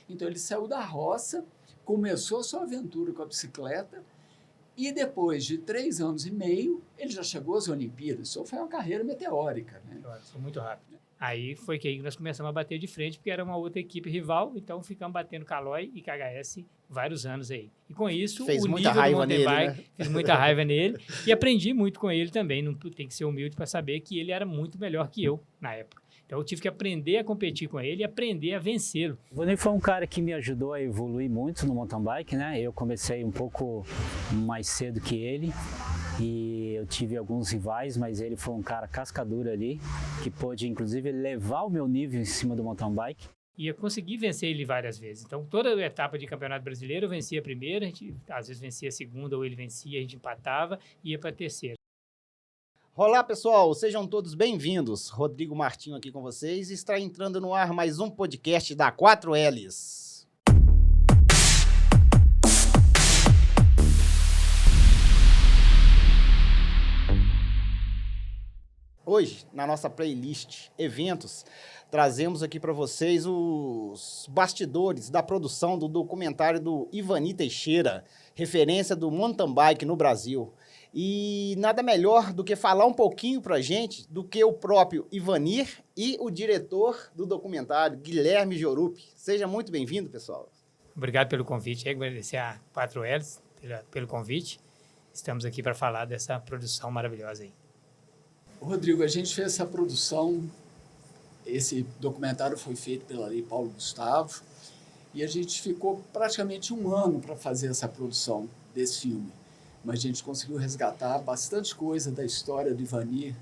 Então, ele saiu da roça, começou a sua aventura com a bicicleta e depois de 3 anos e meio, ele já chegou às Olimpíadas. Isso foi uma carreira meteórica, né? Foi muito rápido. Aí foi que nós começamos a bater de frente, porque era uma outra equipe rival, então ficamos batendo Calói e KHS vários anos aí. E com isso, fez o muita nível do raiva mountain nele, bike, né? fiz muita raiva nele e aprendi muito com ele também. Não tem que ser humilde para saber que ele era muito melhor que eu na época. Então eu tive que aprender a competir com ele e aprender a vencê-lo. O Ivani foi um cara que me ajudou a evoluir muito no mountain bike, né? Eu comecei um pouco mais cedo que ele e eu tive alguns rivais, mas ele foi um cara cascadura ali, que pôde inclusive levar o meu nível em cima do mountain bike. E eu consegui vencer ele várias vezes. Então, toda etapa de campeonato brasileiro, eu vencia a primeira, a gente às vezes vencia a segunda, ou ele vencia, a gente empatava e ia para a terceira. Olá, pessoal, sejam todos bem-vindos. Rodrigo Martinho aqui com vocês. Está entrando no ar mais um podcast da 4Ls. Hoje, na nossa playlist Eventos, trazemos aqui para vocês os bastidores da produção do documentário do Ivani Teixeira, referência do mountain bike no Brasil. E nada melhor do que falar um pouquinho para a gente do que o próprio Ivanir e o diretor do documentário, Guilherme Jorupi. Seja muito bem-vindo, pessoal. Obrigado pelo convite, agradecer a 4Ls pelo convite. Estamos aqui para falar dessa produção maravilhosa aí. Rodrigo, a gente fez essa produção, esse documentário foi feito pela Lei Paulo Gustavo, e a gente ficou praticamente 1 ano para fazer essa produção desse filme. Mas a gente conseguiu resgatar bastante coisa da história do Ivani.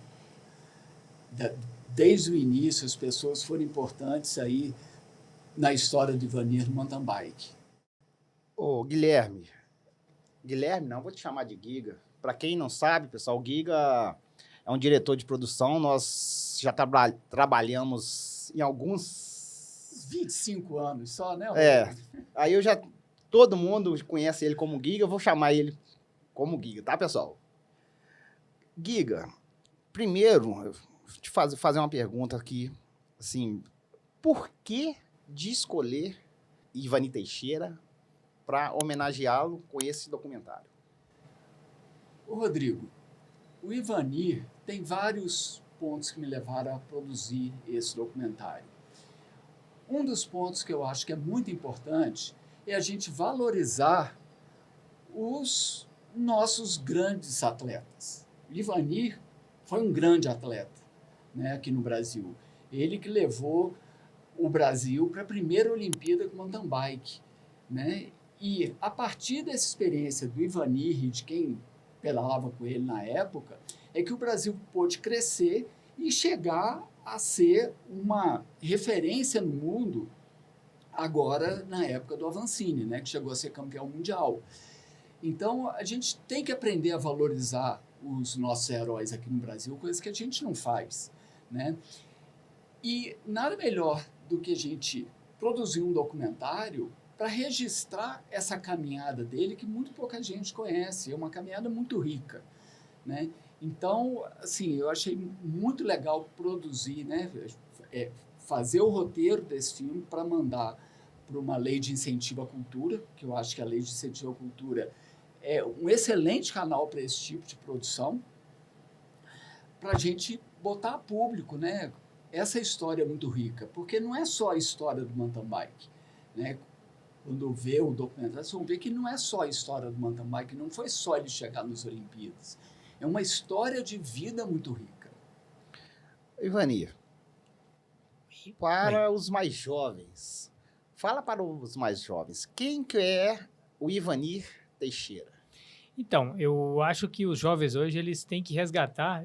Desde o início, as pessoas foram importantes aí na história do Ivani no mountain bike. Ô, Guilherme. Guilherme, não, vou te chamar de Giga. Para quem não sabe, pessoal, o Giga é um diretor de produção. Nós já trabalhamos em alguns... 25 anos só, né? Aí todo mundo conhece ele como Giga, eu vou chamar ele como Giga, tá, pessoal? Giga, primeiro, te fazer uma pergunta aqui, assim, por que de escolher Ivani Teixeira para homenageá-lo com esse documentário? Ô, Rodrigo, o Ivani tem vários pontos que me levaram a produzir esse documentário. Um dos pontos que eu acho que é muito importante é a gente valorizar os nossos grandes atletas. Ivani foi um grande atleta, né, aqui no Brasil. Ele que levou o Brasil para a primeira Olimpíada com mountain bike, né? E a partir dessa experiência do Ivani e de quem pedalava com ele na época, é que o Brasil pôde crescer e chegar a ser uma referência no mundo agora na época do Avancini, né, que chegou a ser campeão mundial. Então, a gente tem que aprender a valorizar os nossos heróis aqui no Brasil, coisa que a gente não faz, né? E nada melhor do que a gente produzir um documentário para registrar essa caminhada dele, que muito pouca gente conhece. É uma caminhada muito rica, né? Então, assim, eu achei muito legal produzir, né? Fazer o roteiro desse filme para mandar para uma lei de incentivo à cultura, que eu acho que a lei de incentivo à cultura é um excelente canal para esse tipo de produção, para a gente botar a público, né? Essa história é muito rica, porque não é só a história do mountain bike, né? Quando vê o documentário, vocês vão ver que não é só a história do mountain bike, não foi só ele chegar nas Olimpíadas. É uma história de vida muito rica. Ivani, para os mais jovens, fala para os mais jovens, quem que é o Ivani Teixeira? Então, eu acho que os jovens hoje, eles têm que resgatar,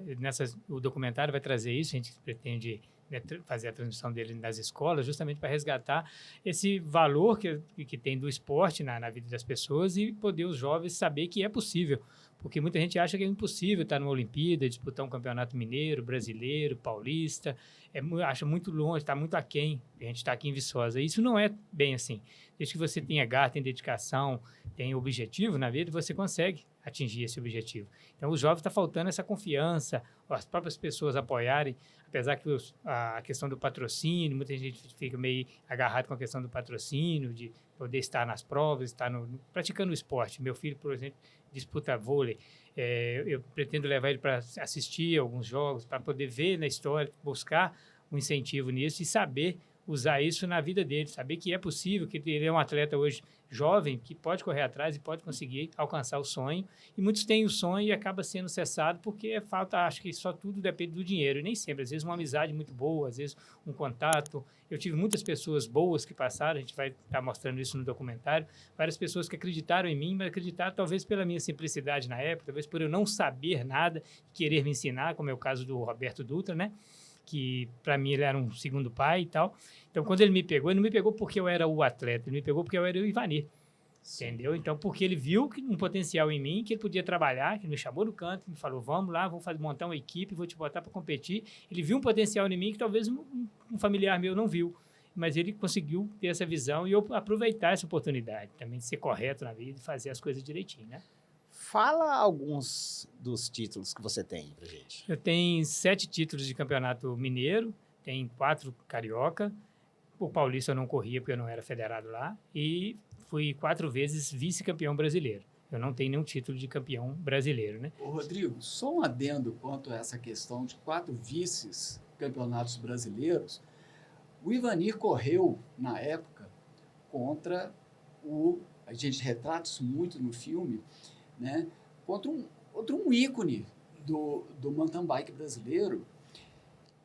o documentário vai trazer isso, a gente pretende, né, fazer a transmissão dele nas escolas, justamente para resgatar esse valor que tem do esporte na vida das pessoas e poder os jovens saber que é possível Porque muita gente acha que é impossível estar numa Olimpíada, disputar um campeonato mineiro, brasileiro, paulista, acha muito longe, está muito aquém, a gente está aqui em Viçosa. Isso não é bem assim. Desde que você tenha garra, tem dedicação, tem objetivo na vida, você consegue atingir esse objetivo. Então, os jovens está faltando essa confiança, as próprias pessoas apoiarem, apesar que a questão do patrocínio, muita gente fica meio agarrado com a questão do patrocínio, de poder estar nas provas, estar praticando o esporte. Meu filho, por exemplo, disputa vôlei. Eu pretendo levar ele para assistir alguns jogos, para poder ver na história, buscar um incentivo nisso e saber usar isso na vida dele, saber que é possível, que ele é um atleta hoje jovem, que pode correr atrás e pode conseguir alcançar o sonho. E muitos têm o sonho e acaba sendo cessado porque falta, acho que só tudo depende do dinheiro. E nem sempre, às vezes uma amizade muito boa, às vezes um contato. Eu tive muitas pessoas boas que passaram, a gente vai estar mostrando isso no documentário, várias pessoas que acreditaram em mim, mas acreditaram talvez pela minha simplicidade na época, talvez por eu não saber nada e querer me ensinar, como é o caso do Roberto Dutra, né? Que para mim ele era um segundo pai e tal. Então, quando ele não me pegou porque eu era o atleta, ele me pegou porque eu era o Ivanir, entendeu? Então, porque ele viu um potencial em mim, que ele podia trabalhar, que ele me chamou no canto, me falou, vamos lá, vamos montar uma equipe, vou te botar para competir. Ele viu um potencial em mim que talvez um familiar meu não viu, mas ele conseguiu ter essa visão e eu aproveitar essa oportunidade também de ser correto na vida e fazer as coisas direitinho, né? Fala alguns dos títulos que você tem pra gente. Eu tenho 7 títulos de campeonato mineiro, tenho 4 carioca, o paulista eu não corria porque eu não era federado lá, e fui 4 vezes vice-campeão brasileiro. Eu não tenho nenhum título de campeão brasileiro, né? Ô, Rodrigo, só um adendo quanto a essa questão de 4 vice-campeonatos brasileiros. O Ivanir correu, na época, contra a gente retrata isso muito no filme, né? Contra um ícone do mountain bike brasileiro,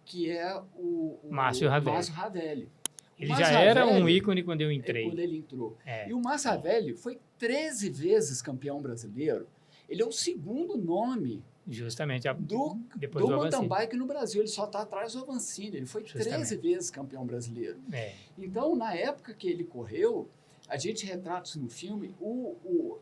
que é o Márcio Ravelli. Márcio Ravelli. Ele já era um ícone quando eu entrei. Quando ele entrou. E o Márcio Ravelli foi 13 vezes campeão brasileiro. Ele é o segundo nome justamente do mountain bike no Brasil. Ele só está atrás do Avancini. Ele foi 13 vezes campeão brasileiro. Então, na época que ele correu, a gente retrata isso no filme,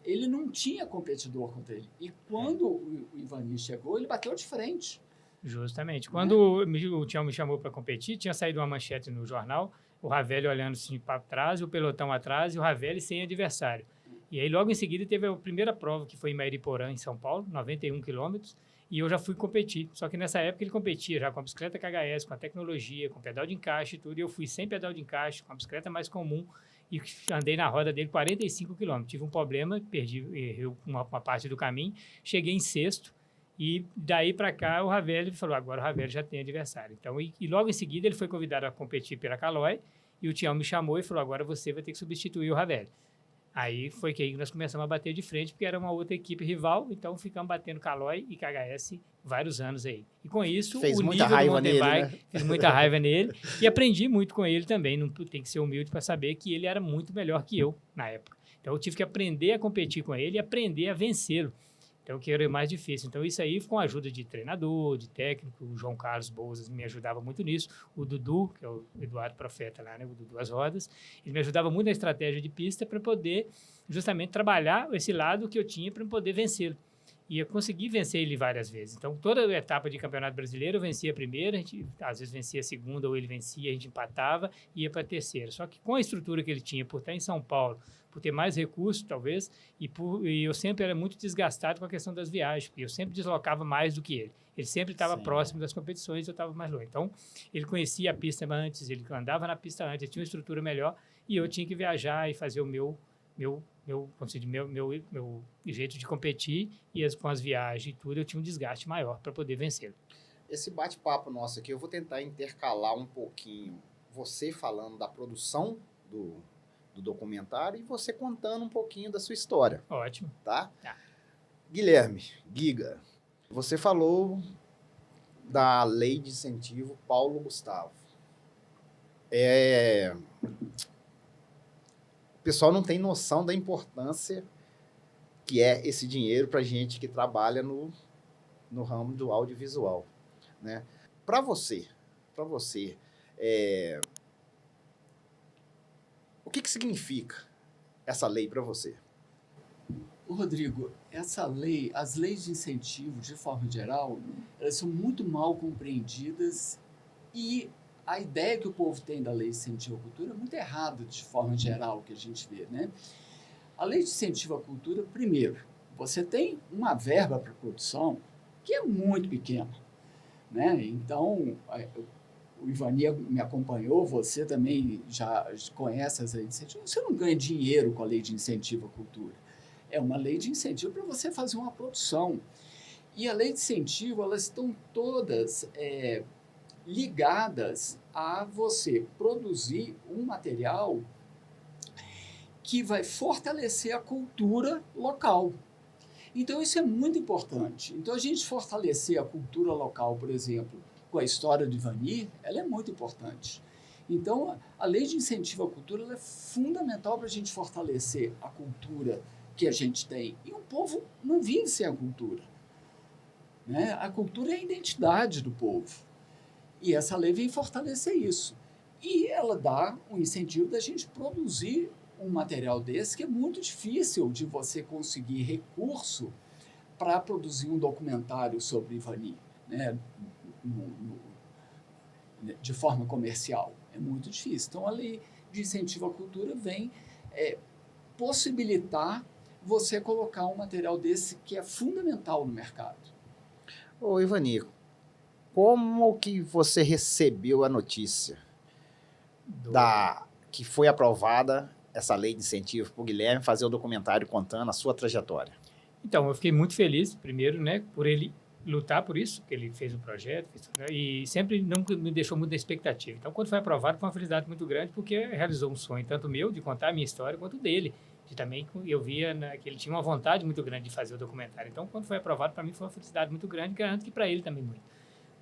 ele não tinha competidor contra ele. E quando o Ivanir chegou, ele bateu de frente. Justamente. Quando o Tião me chamou para competir, tinha saído uma manchete no jornal, o Ravelli olhando assim para trás, o pelotão atrás e o Ravelli sem adversário. E aí, logo em seguida, teve a primeira prova, que foi em Mairiporã, em São Paulo, 91 quilômetros, e eu já fui competir. Só que nessa época ele competia já com a bicicleta KHS, com a tecnologia, com pedal de encaixe e tudo, e eu fui sem pedal de encaixe, com a bicicleta mais comum, e andei na roda dele 45 quilômetros. Tive um problema, errei uma parte do caminho, cheguei em sexto, e daí para cá o Ravelli falou, agora o Ravelli já tem adversário. Então, e logo em seguida ele foi convidado a competir pela Caloi, e o Tião me chamou e falou, agora você vai ter que substituir o Ravelli. Aí foi que aí nós começamos a bater de frente, porque era uma outra equipe rival, então ficamos batendo Caloi e KHS vários anos aí. E com isso, fez o muita nível raiva do mountain nele, bike, né? fiz muita raiva nele, e aprendi muito com ele também, não tem que ser humilde para saber que ele era muito melhor que eu na época. Então eu tive que aprender a competir com ele e aprender a vencê-lo. Então, que era mais difícil. Então, isso aí, com a ajuda de treinador, de técnico, o João Carlos Bouzas me ajudava muito nisso, o Dudu, que é o Eduardo Profeta lá, né, o Dudu As Rodas, ele me ajudava muito na estratégia de pista para poder justamente trabalhar esse lado que eu tinha para poder vencê-lo. E eu consegui vencer ele várias vezes. Então, toda a etapa de campeonato brasileiro, eu vencia a primeira, a gente às vezes vencia a segunda, ou ele vencia, a gente empatava e ia para a terceira. Só que com a estrutura que ele tinha, por estar em São Paulo, por ter mais recursos, talvez, e eu sempre era muito desgastado com a questão das viagens, porque eu sempre deslocava mais do que ele. Ele sempre estava próximo das competições, eu estava mais longe. Então, ele conhecia a pista antes, ele andava na pista antes, ele tinha uma estrutura melhor, e eu tinha que viajar e fazer o meu jeito de competir, e com as viagens e tudo, eu tinha um desgaste maior para poder vencê-lo. Esse bate-papo nosso aqui, eu vou tentar intercalar um pouquinho você falando da produção do documentário e você contando um pouquinho da sua história. Ótimo. Tá? Guilherme, Giga, você falou da lei de incentivo Paulo Gustavo. O pessoal não tem noção da importância que é esse dinheiro para gente que trabalha no ramo do audiovisual, né? Para você, o que significa essa lei para você? Rodrigo, essa lei, as leis de incentivo, de forma geral, elas são muito mal compreendidas e a ideia que o povo tem da lei de incentivo à cultura é muito errada, de forma geral, que a gente vê, né? A lei de incentivo à cultura, primeiro, você tem uma verba para produção que é muito pequena, né? Então, o Ivani me acompanhou, você também já conhece as leis de incentivo. Você não ganha dinheiro com a lei de incentivo à cultura. É uma lei de incentivo para você fazer uma produção. E a lei de incentivo, elas estão todas ligadas a você produzir um material que vai fortalecer a cultura local. Então, isso é muito importante. Então, a gente fortalecer a cultura local, por exemplo, com a história do Ivani, ela é muito importante. Então, a lei de incentivo à cultura ela é fundamental para a gente fortalecer a cultura que a gente tem. E o povo não vive sem a cultura, né? A cultura é a identidade do povo. E essa lei vem fortalecer isso. E ela dá um incentivo da gente produzir um material desse que é muito difícil de você conseguir recurso para produzir um documentário sobre Ivani, né? De forma comercial. É muito difícil. Então, a lei de incentivo à cultura vem possibilitar você colocar um material desse que é fundamental no mercado. Ô, Ivani, como que você recebeu a notícia que foi aprovada essa lei de incentivo para o Guilherme fazer o documentário contando a sua trajetória? Então, eu fiquei muito feliz, primeiro, né, por ele lutar por isso, que ele fez o projeto, e sempre nunca me deixou muito na expectativa. Então, quando foi aprovado, foi uma felicidade muito grande, porque realizou um sonho, tanto meu, de contar a minha história, quanto dele. De também, eu via que ele tinha uma vontade muito grande de fazer o documentário. Então, quando foi aprovado, para mim foi uma felicidade muito grande, garanto que para ele também muito.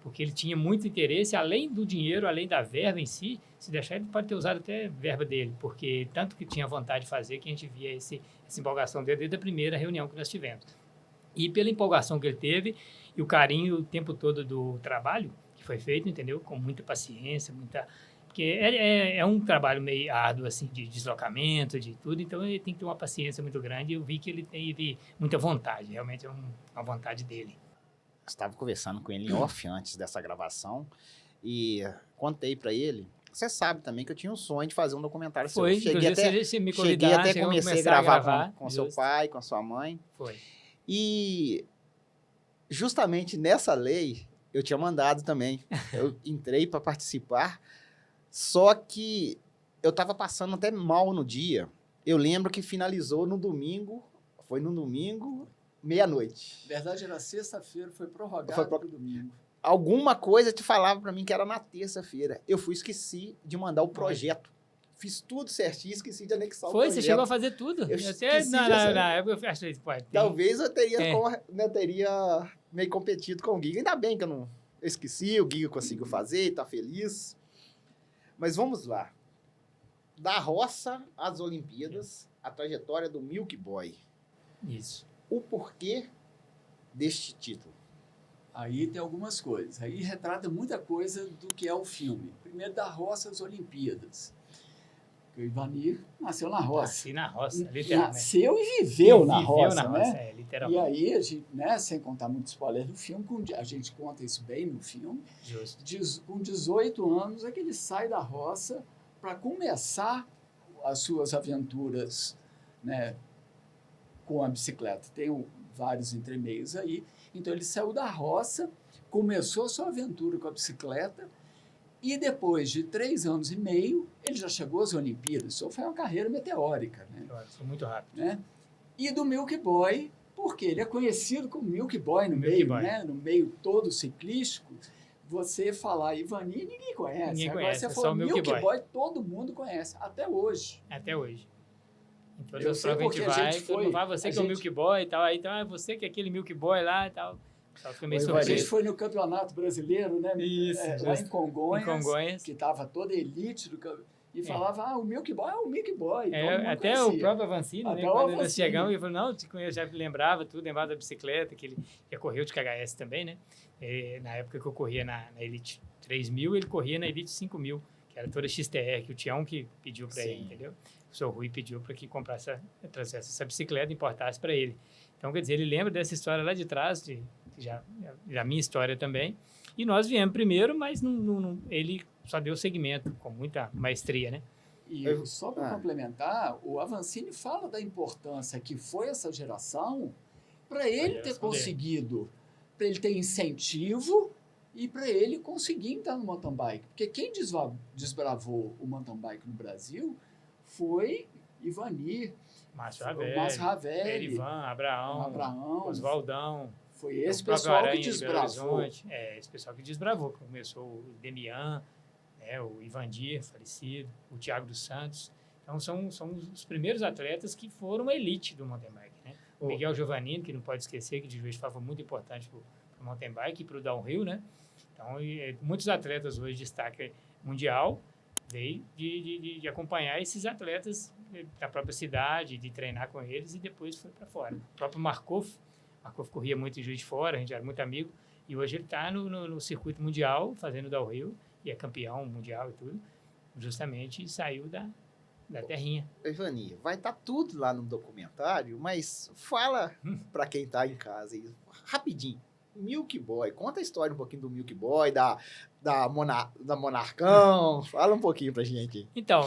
Porque ele tinha muito interesse, além do dinheiro, além da verba em si, se deixar, ele pode ter usado até verba dele, porque tanto que tinha vontade de fazer, que a gente via essa empolgação dele desde a primeira reunião que nós tivemos. E pela empolgação que ele teve e o carinho o tempo todo do trabalho que foi feito, entendeu? Com muita paciência, porque é um trabalho meio árduo, assim, de deslocamento, de tudo, então ele tem que ter uma paciência muito grande e eu vi que ele teve muita vontade, realmente é uma vontade dele. Estava conversando com ele em off antes dessa gravação e contei para ele. Você sabe também que eu tinha um sonho de fazer um documentário seu. Cheguei até comecei a gravar com seu pai, com a sua mãe. Foi. E justamente nessa lei eu tinha mandado também. Eu entrei para participar, só que eu estava passando até mal no dia. Eu lembro que finalizou no domingo, foi no domingo, meia-noite. Na verdade, era sexta-feira, foi prorrogado para o domingo. Alguma coisa te falava para mim que era na terça-feira. Eu esqueci de mandar o projeto. Fiz tudo certinho, esqueci de anexar o projeto. Você chegou a fazer tudo. Eu até na época eu achei, talvez eu teria meio competido com o Giga. Ainda bem que eu esqueci, o Giga conseguiu fazer, tá feliz. Mas vamos lá. Da roça às Olimpíadas, a trajetória do Milk Boy. Isso. O porquê deste título? Aí tem algumas coisas. Aí retrata muita coisa do que é o filme. Primeiro, da roça às Olimpíadas. O Ivani nasceu na roça. Nasci na roça, literalmente. Nasceu e viveu na roça, né? Literalmente. E aí, a gente, né, sem contar muito spoiler do filme, a gente conta isso bem no filme. Justo. Com 18 anos é que ele sai da roça para começar as suas aventuras, né, com a bicicleta. Tem vários entremeios aí. Então, ele saiu da roça, começou a sua aventura com a bicicleta e depois de 3 anos e meio, ele já chegou às Olimpíadas. Isso foi uma carreira meteórica, né? Foi muito rápido. Né? E do Milk Boy, porque ele é conhecido como Milk Boy no meio, né? No meio todo ciclístico. Você falar Ivani, ninguém conhece. Ninguém Agora conhece, você é fala só o Milk Boy, todo mundo conhece, até hoje. Até hoje. Em todas Eu as sei provas que a gente vai, todo mundo fala, você que é o Milk Boy e tal. Aí, então, você que é aquele Milk Boy lá e tal. Só fica meio a gente foi no Campeonato Brasileiro, né? Isso, lá em Congonhas, que estava toda a elite do e falava, o Milk Boy é o Milk Boy. Até conhecia. O próprio Avancini, né? Quando nós chegamos, ele falou, não, eu já lembrava tudo, lembrava da bicicleta, que ele já correu de KHS também, né? Na época que eu corria na Elite 3000, ele corria na Elite 5000, que era toda XTR, que o Tião que pediu para ele, entendeu? o seu Rui pediu para que trouxesse essa bicicleta e importasse para ele. Então, quer dizer, ele lembra dessa história lá de trás, da minha história também. E nós viemos primeiro, mas ele só deu seguimento com muita maestria, né? E só para complementar, o Avancini fala da importância que foi essa geração para ele ter conseguido, para ele ter incentivo e para ele conseguir entrar no mountain bike. Porque quem desbravou o mountain bike no Brasil foi Ivanir, Márcio Ravelli, Erivan, Abraão, Oswaldão. Foi esse pessoal que desbravou. Esse pessoal que desbravou. Começou o Demian, o Ivandir, falecido, o Thiago dos Santos. Então, são os primeiros atletas que foram a elite do mountain bike, né? O Miguel Giovannini, que não pode esquecer, que de Juiz de Fora foi muito importante para o mountain bike e para o downhill, né? Então, muitos atletas hoje de destaque mundial veio de acompanhar esses atletas da própria cidade, de treinar com eles e depois foi para fora. O próprio Markov corria muito em Juiz de Fora, a gente era muito amigo, e hoje ele está no circuito mundial, fazendo downhill, e é campeão mundial e tudo, justamente saiu da terrinha. Ivani, vai estar tudo lá no documentário, mas fala para quem está em casa aí, rapidinho. Milk Boy, conta a história um pouquinho do Milk Boy, da Monarcão, fala um pouquinho pra gente. Então,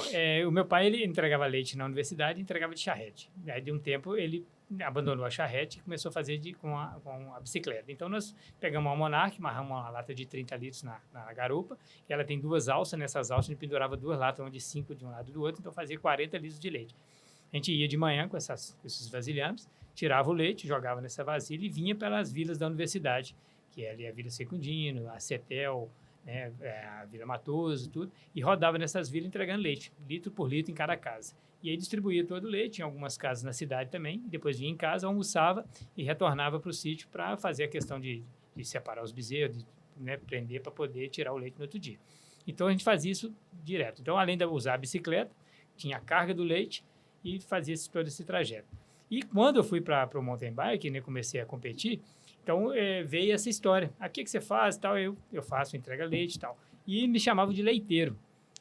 o meu pai, ele entregava leite na universidade e entregava de charrete. Aí, de um tempo, ele abandonou a charrete e começou a fazer com a bicicleta. Então, nós pegamos uma Monarch, amarramos uma lata de 30 litros na garupa, e ela tem 2 alças, nessas alças a gente pendurava 2 latas, uma de 5 de um lado e do outro, então fazia 40 litros de leite. A gente ia de manhã com esses vasilhames, tirava o leite, jogava nessa vasilha e vinha pelas vilas da universidade, que é ali a Vila Secundino, a Cetel, né, a Vila Matoso, tudo, e rodava nessas vilas entregando leite, litro por litro em cada casa. E aí distribuía todo o leite, em algumas casas na cidade também, e depois vinha em casa, almoçava e retornava para o sítio para fazer a questão de separar os bezerros, de, né, prender para poder tirar o leite no outro dia. Então a gente fazia isso direto. Então, além de usar a bicicleta, tinha a carga do leite e fazia todo esse trajeto. E quando eu fui para o mountain bike, né, comecei a competir, então veio essa história. O que você faz? Tal, eu faço entrega leite e tal. E me chamavam de leiteiro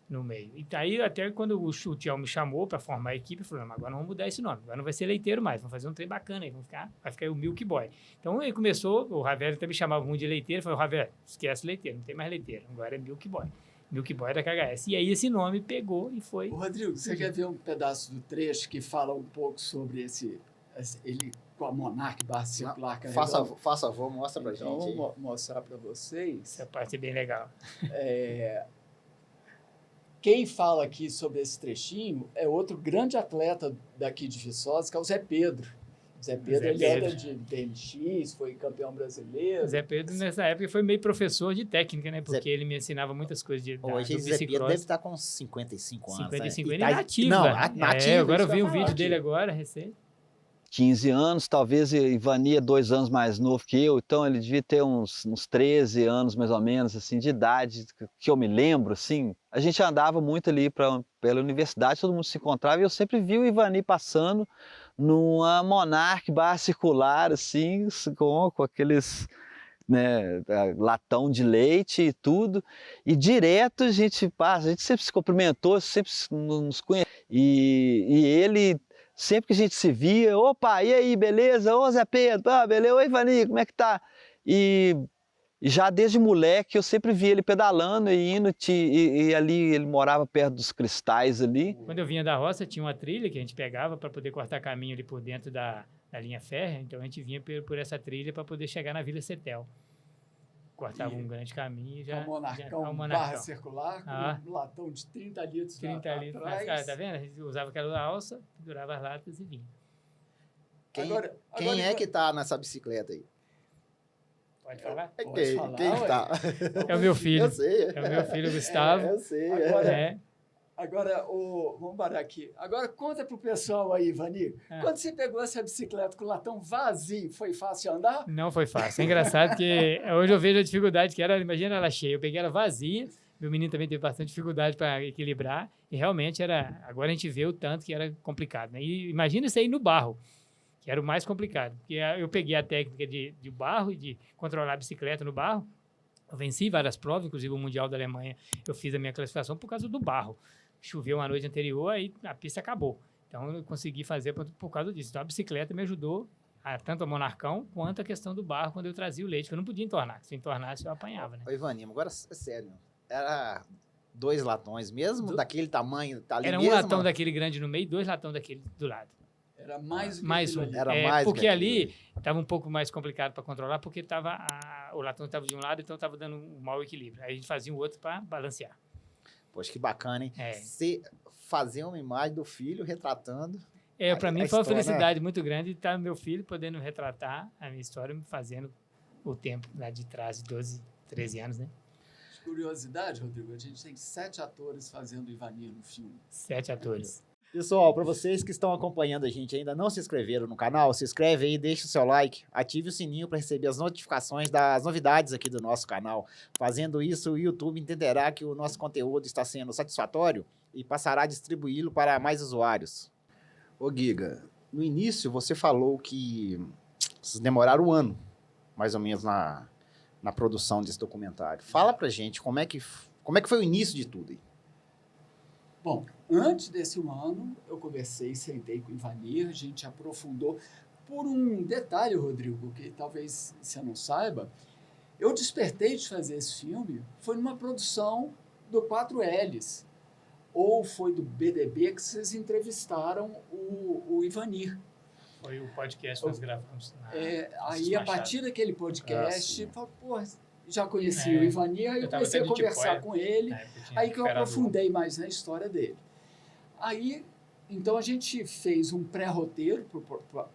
no meio. E aí, até quando o Tião me chamou para formar a equipe, eu falei, agora não vamos mudar esse nome, agora não vai ser leiteiro mais, vamos fazer um trem bacana aí, vai ficar o Milk Boy. Então, ele começou, o Ravel até me chamava muito de leiteiro, eu falei, Ravel, esquece leiteiro, não tem mais leiteiro, agora é Milk Boy. Milk Boy da KHS. E aí esse nome pegou e foi... Rodrigo, você quer ver um pedaço do trecho que fala um pouco sobre ele com a Monarch barra circular? Faça favor, mostra pra gente. Então, vou mostrar para vocês. Essa parte é bem legal. Quem fala aqui sobre esse trechinho é outro grande atleta daqui de Viçosa, que é o Zé Pedro. Zé Pedro, ele era de BMX, foi campeão brasileiro. Zé Pedro, nessa época, foi meio professor de técnica, né? Porque ele me ensinava muitas coisas do bicicross. Zé Pedro deve estar com 55 anos. 55 né? ele é nativa. Não, nativa. Agora eu vi um vídeo dele agora, recente. 15 anos, talvez Ivani é 2 anos mais novo que eu, então ele devia ter uns 13 anos, mais ou menos, assim, de idade, que eu me lembro, assim. A gente andava muito ali pela universidade, todo mundo se encontrava, e eu sempre vi o Ivani passando numa Monarch barra circular, assim, com aqueles, né, latão de leite e tudo, e direto a gente passa, a gente sempre se cumprimentou, sempre nos conhecia, e ele... Sempre que a gente se via, opa, e aí, beleza? Ô Zé Pedro, beleza? Oi, Ivani, como é que tá? E já desde moleque eu sempre via ele pedalando e indo, e ali ele morava perto dos cristais ali. Quando eu vinha da roça, tinha uma trilha que a gente pegava para poder cortar caminho ali por dentro da linha férrea, então a gente vinha por essa trilha para poder chegar na Vila Cetel. Cortava um grande caminho e já... O Monarcão barra circular, com um latão de 30 litros 30 litros. Mas, tá vendo? A gente usava aquela alça, durava as latas e vinha. Quem é que tá nessa bicicleta aí? Pode falar? Pode falar, quem tá? É o meu filho. Eu sei. É o meu filho, Gustavo. Eu sei. Agora, vamos parar aqui. Agora, conta pro pessoal aí, Ivani. Quando você pegou essa bicicleta com o latão vazio, foi fácil andar? Não foi fácil. É engraçado que hoje eu vejo a dificuldade que era, imagina ela cheia. Eu peguei ela vazia, meu menino também teve bastante dificuldade para equilibrar, e realmente agora a gente vê o tanto que era complicado, né? E imagina isso aí no barro, que era o mais complicado. Porque eu peguei a técnica de barro e de controlar a bicicleta no barro. Eu venci várias provas, inclusive o Mundial da Alemanha, eu fiz a minha classificação por causa do barro. choveu uma noite anterior, aí a pista acabou. Então, eu consegui fazer por causa disso. Então, a bicicleta me ajudou tanto a Monarcão quanto a questão do barro quando eu trazia o leite, que eu não podia entornar. Se eu entornasse, eu apanhava, né? Ô, Ivaninho, agora é sério. Era 2 latões mesmo? Daquele tamanho? Tá ali era mesmo? Um latão daquele grande no meio e 2 latões daquele do lado. Era mais do que Mais aquilo um. ali. Era mais do porque que ali estava um pouco mais complicado para controlar, porque o latão estava de um lado, então estava dando um mau equilíbrio. Aí a gente fazia o outro para balancear. Poxa, que bacana, hein? É. Você fazer uma imagem do filho retratando... Para mim a foi uma história, felicidade muito grande estar meu filho podendo retratar a minha história, me fazendo o tempo lá de trás, de 12, 13 anos, né? Curiosidade, Rodrigo, a gente tem 7 atores fazendo Ivani no filme. 7 atores. Pessoal, para vocês que estão acompanhando a gente e ainda não se inscreveram no canal, se inscreve aí, deixa o seu like, ative o sininho para receber as notificações das novidades aqui do nosso canal. Fazendo isso, o YouTube entenderá que o nosso conteúdo está sendo satisfatório e passará a distribuí-lo para mais usuários. Ô Giga, no início você falou que vocês demoraram 1 ano, mais ou menos, na produção desse documentário. Fala pra gente como é que foi o início de tudo aí. Bom, antes desse 1 ano, eu conversei, sentei com o Ivani, a gente aprofundou. Por um detalhe, Rodrigo, que talvez você não saiba, eu despertei de fazer esse filme, foi numa produção do 4Ls, ou foi do BDB que vocês entrevistaram o Ivanir. Foi o podcast que nós gravamos. Aí, a partir daquele podcast, falei, pô, já conheci o Ivanir, aí eu comecei a conversar com ele, aí que eu aprofundei mais na história dele. Aí, então, a gente fez um pré-roteiro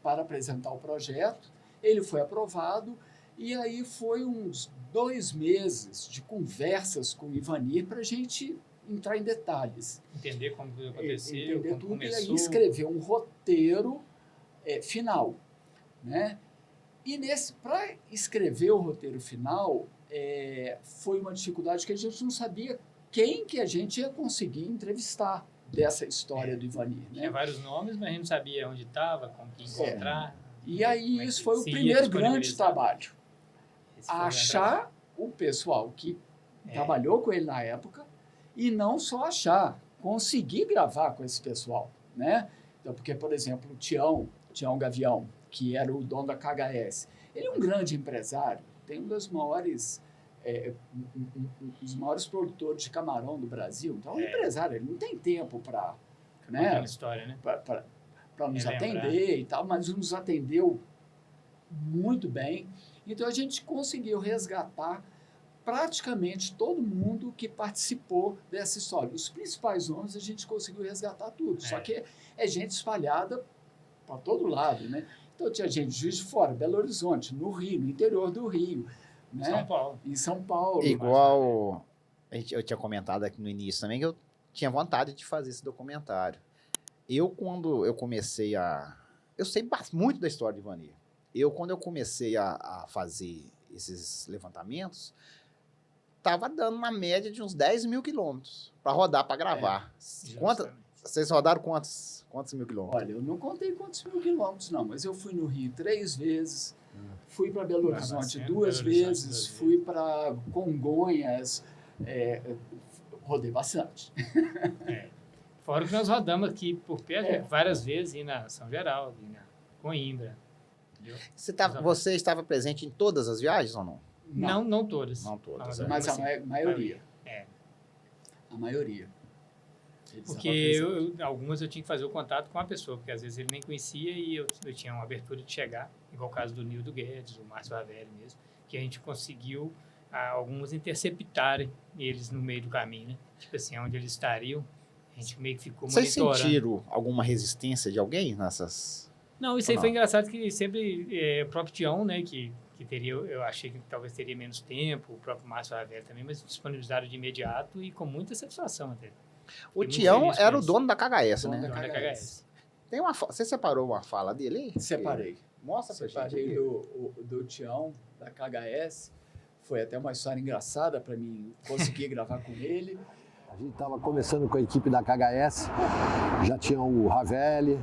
para apresentar o projeto, ele foi aprovado, e aí foi uns 2 meses de conversas com o Ivanir para a gente entrar em detalhes. Entender como aconteceu, entender como tudo, começou. E aí escrever um roteiro final, né? E para escrever o roteiro final, foi uma dificuldade que a gente não sabia quem que a gente ia conseguir entrevistar dessa história do Ivanir, né? Tinha vários nomes, mas a gente não sabia onde estava, como que encontrar. E aí isso foi o primeiro grande trabalho. Achar o pessoal que trabalhou com ele na época e não só achar, conseguir gravar com esse pessoal, né? Então, porque, por exemplo, o Tião Gavião, que era o dono da KHS, ele é um grande empresário, tem um dos maiores produtores de camarão do Brasil, então é um empresário, ele não tem tempo para história, né? Para nos atender e tal, mas nos atendeu muito bem. Então a gente conseguiu resgatar praticamente todo mundo que participou dessa história. Os principais nomes a gente conseguiu resgatar tudo, só que é gente espalhada para todo lado, né? Então tinha gente de Juiz de Fora, Belo Horizonte, no Rio, no interior do Rio, né? Em São Paulo. Igual eu tinha comentado aqui no início também que eu tinha vontade de fazer esse documentário. Quando eu comecei eu sei muito da história de Ivanir. Quando eu comecei a fazer esses levantamentos, estava dando uma média de uns 10 mil quilômetros para rodar, para gravar. Vocês rodaram quantos mil quilômetros? Olha, eu não contei quantos mil quilômetros, não, mas eu fui no Rio 3 vezes, fui para Belo Horizonte 2 vezes, fui para Congonhas, rodei bastante. Fora que nós rodamos aqui por perto várias vezes, e na São Geraldo, e na Coimbra. Você estava presente em todas as viagens ou não? Não todas. Não todas. Mas a maioria. A maioria. Porque algumas eu tinha que fazer o contato com a pessoa, porque às vezes ele nem conhecia e eu tinha uma abertura de chegar, igual o caso do Nildo Guedes, o Márcio Ravelli mesmo, que a gente conseguiu alguns interceptarem eles no meio do caminho, né? Tipo assim, onde eles estariam, a gente meio que ficou monitorando. Vocês sentiram alguma resistência de alguém nessas... Não, isso aí foi engraçado que sempre o próprio Tião, né, que teria, eu achei que talvez teria menos tempo, o próprio Márcio Ravelli também, mas disponibilizaram de imediato e com muita satisfação até. O Tião era o dono da KHS, né? Dono da KHS. Você separou uma fala dele aí? Separei. Mostra pra gente. Separei do Tião, da KHS. Foi até uma história engraçada para mim conseguir gravar com ele. A gente estava começando com a equipe da KHS, já tinha o Ravelli,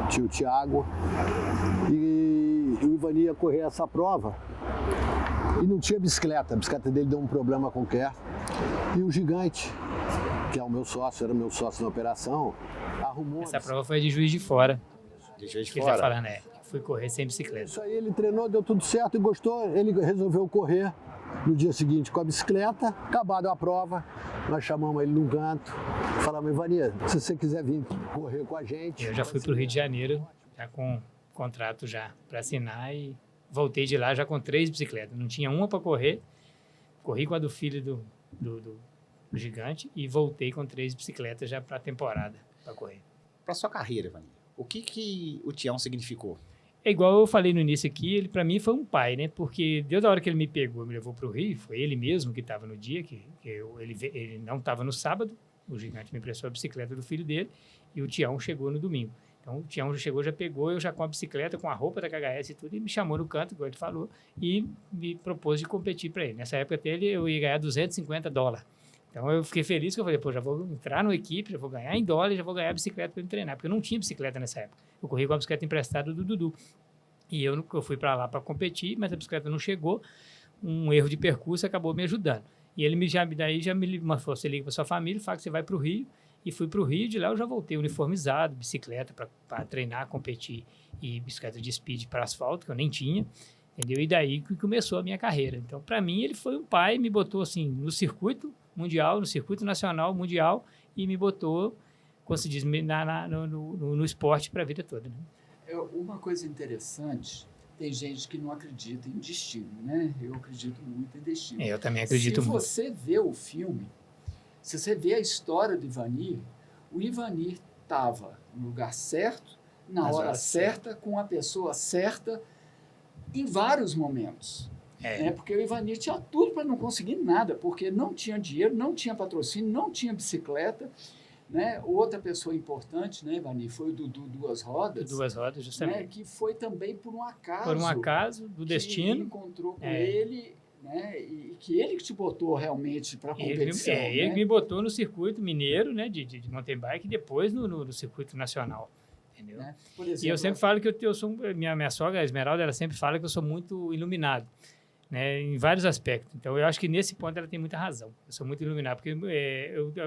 tinha o Thiago, e o Ivani ia correr essa prova e não tinha bicicleta, a bicicleta dele deu um problema qualquer. E o Gigante, que é o meu sócio, era meu sócio na operação, arrumou... Essa prova foi de Juiz de Fora, De Juiz de que ele tá Fora. falando, fui correr sem bicicleta. Isso aí, ele treinou, deu tudo certo e gostou. Ele resolveu correr no dia seguinte com a bicicleta. Acabada a prova, nós chamamos ele num canto, falamos: Ivani, se você quiser vir correr com a gente... Eu já fui para o Rio de Janeiro, já com contrato já para assinar, e voltei de lá já com 3 bicicletas. Não tinha uma para correr, corri com a do filho do gigante e voltei com 3 bicicletas já para a temporada para correr. Para sua carreira, Ivani, o que o Tião significou? É igual eu falei no início aqui, ele para mim foi um pai, né? Porque desde a hora que ele me pegou, me levou para o Rio, foi ele mesmo que estava no dia, ele não estava no sábado, o gigante me emprestou a bicicleta do filho dele e o Tião chegou no domingo. Então o Tião chegou, já pegou, eu já com a bicicleta, com a roupa da KHS e tudo, e me chamou no canto, igual ele falou, e me propôs de competir para ele. Nessa época até eu ia ganhar $250. Então eu fiquei feliz, que eu falei, pô, já vou entrar na equipe, já vou ganhar em dólar, já vou ganhar a bicicleta para me treinar, porque eu não tinha bicicleta nessa época. Eu corri com a bicicleta emprestada do Dudu. E eu fui para lá para competir, mas a bicicleta não chegou, um erro de percurso acabou me ajudando. E ele já me falou: você liga para sua família, fala que você vai para o Rio. E fui para o Rio, de lá eu já voltei uniformizado, bicicleta para treinar, competir, e bicicleta de speed para asfalto, que eu nem tinha, entendeu? E daí que começou a minha carreira. Então, para mim, ele foi um pai, me botou assim no circuito mundial, no circuito nacional mundial, e me botou, como se diz, no esporte para a vida toda, né? Uma coisa interessante, tem gente que não acredita em destino, né? Eu acredito muito em destino. Eu também acredito muito. Se você vê o filme, se você vê a história do Ivanir, o Ivanir estava no lugar certo, na hora certa, com a pessoa certa, em vários momentos. Porque o Ivanir tinha tudo para não conseguir nada, porque não tinha dinheiro, não tinha patrocínio, não tinha bicicleta, né? Outra pessoa importante, né, Ivanir, foi o Dudu Duas Rodas. Duas Rodas, justamente. Né, que foi também por um acaso. Por um acaso do destino. Que encontrou com ele, né, e que ele que te botou realmente para a competição. Ele me botou no circuito mineiro, né, de mountain bike, e depois no circuito nacional. Entendeu? Né? Por exemplo, e eu sempre falo que eu sou... Minha sogra, a Esmeralda, ela sempre fala que eu sou muito iluminado, né, em vários aspectos. Então, eu acho que nesse ponto ela tem muita razão. Eu sou muito iluminado, porque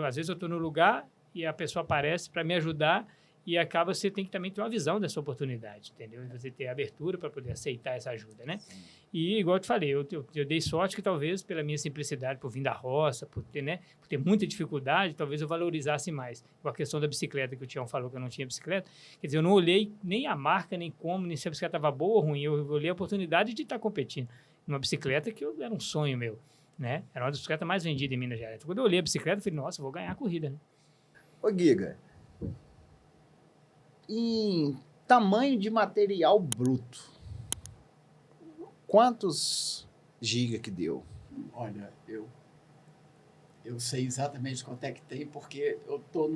às vezes eu estou no lugar e a pessoa aparece para me ajudar e acaba, você tem que também ter uma visão dessa oportunidade, entendeu? Você ter abertura para poder aceitar essa ajuda, né? E, igual eu te falei, eu dei sorte que talvez pela minha simplicidade, por vir da roça, por ter muita dificuldade, talvez eu valorizasse mais. Com a questão da bicicleta, que o Tião falou que eu não tinha bicicleta, quer dizer, eu não olhei nem a marca, nem como, nem se a bicicleta estava boa ou ruim, eu olhei a oportunidade de estar competindo numa bicicleta que era um sonho meu, né? Era uma das bicicletas mais vendidas em Minas Gerais. Então, quando eu olhei a bicicleta, eu falei, nossa, eu vou ganhar a corrida, né? Ô, Giga, em tamanho de material bruto, quantos giga que deu? Olha, eu sei exatamente quanto é que tem, porque eu estou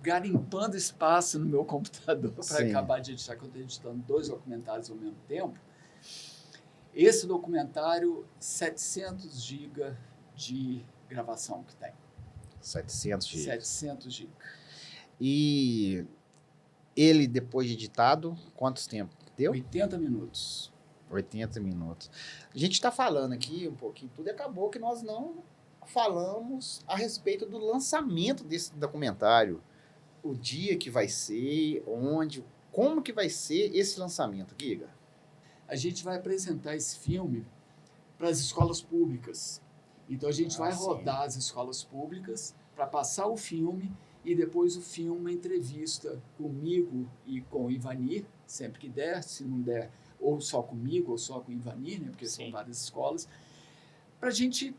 garimpando espaço no meu computador para acabar de editar, que eu estou editando 2 documentários ao mesmo tempo. Esse documentário, 700 GB de gravação que tem. 700 GB. 700 GB. E ele, depois de editado, quantos tempo deu? 80 minutos. 80 minutos. A gente está falando aqui um pouquinho tudo e acabou que nós não falamos a respeito do lançamento desse documentário. O dia que vai ser, onde, como que vai ser esse lançamento, Giga? A gente vai apresentar esse filme para as escolas públicas. Então, a gente vai rodar as escolas públicas para passar o filme e depois o filme, uma entrevista comigo e com o Ivanir, sempre que der, se não der, ou só comigo ou só com o Ivanir, né, porque são várias escolas, para a gente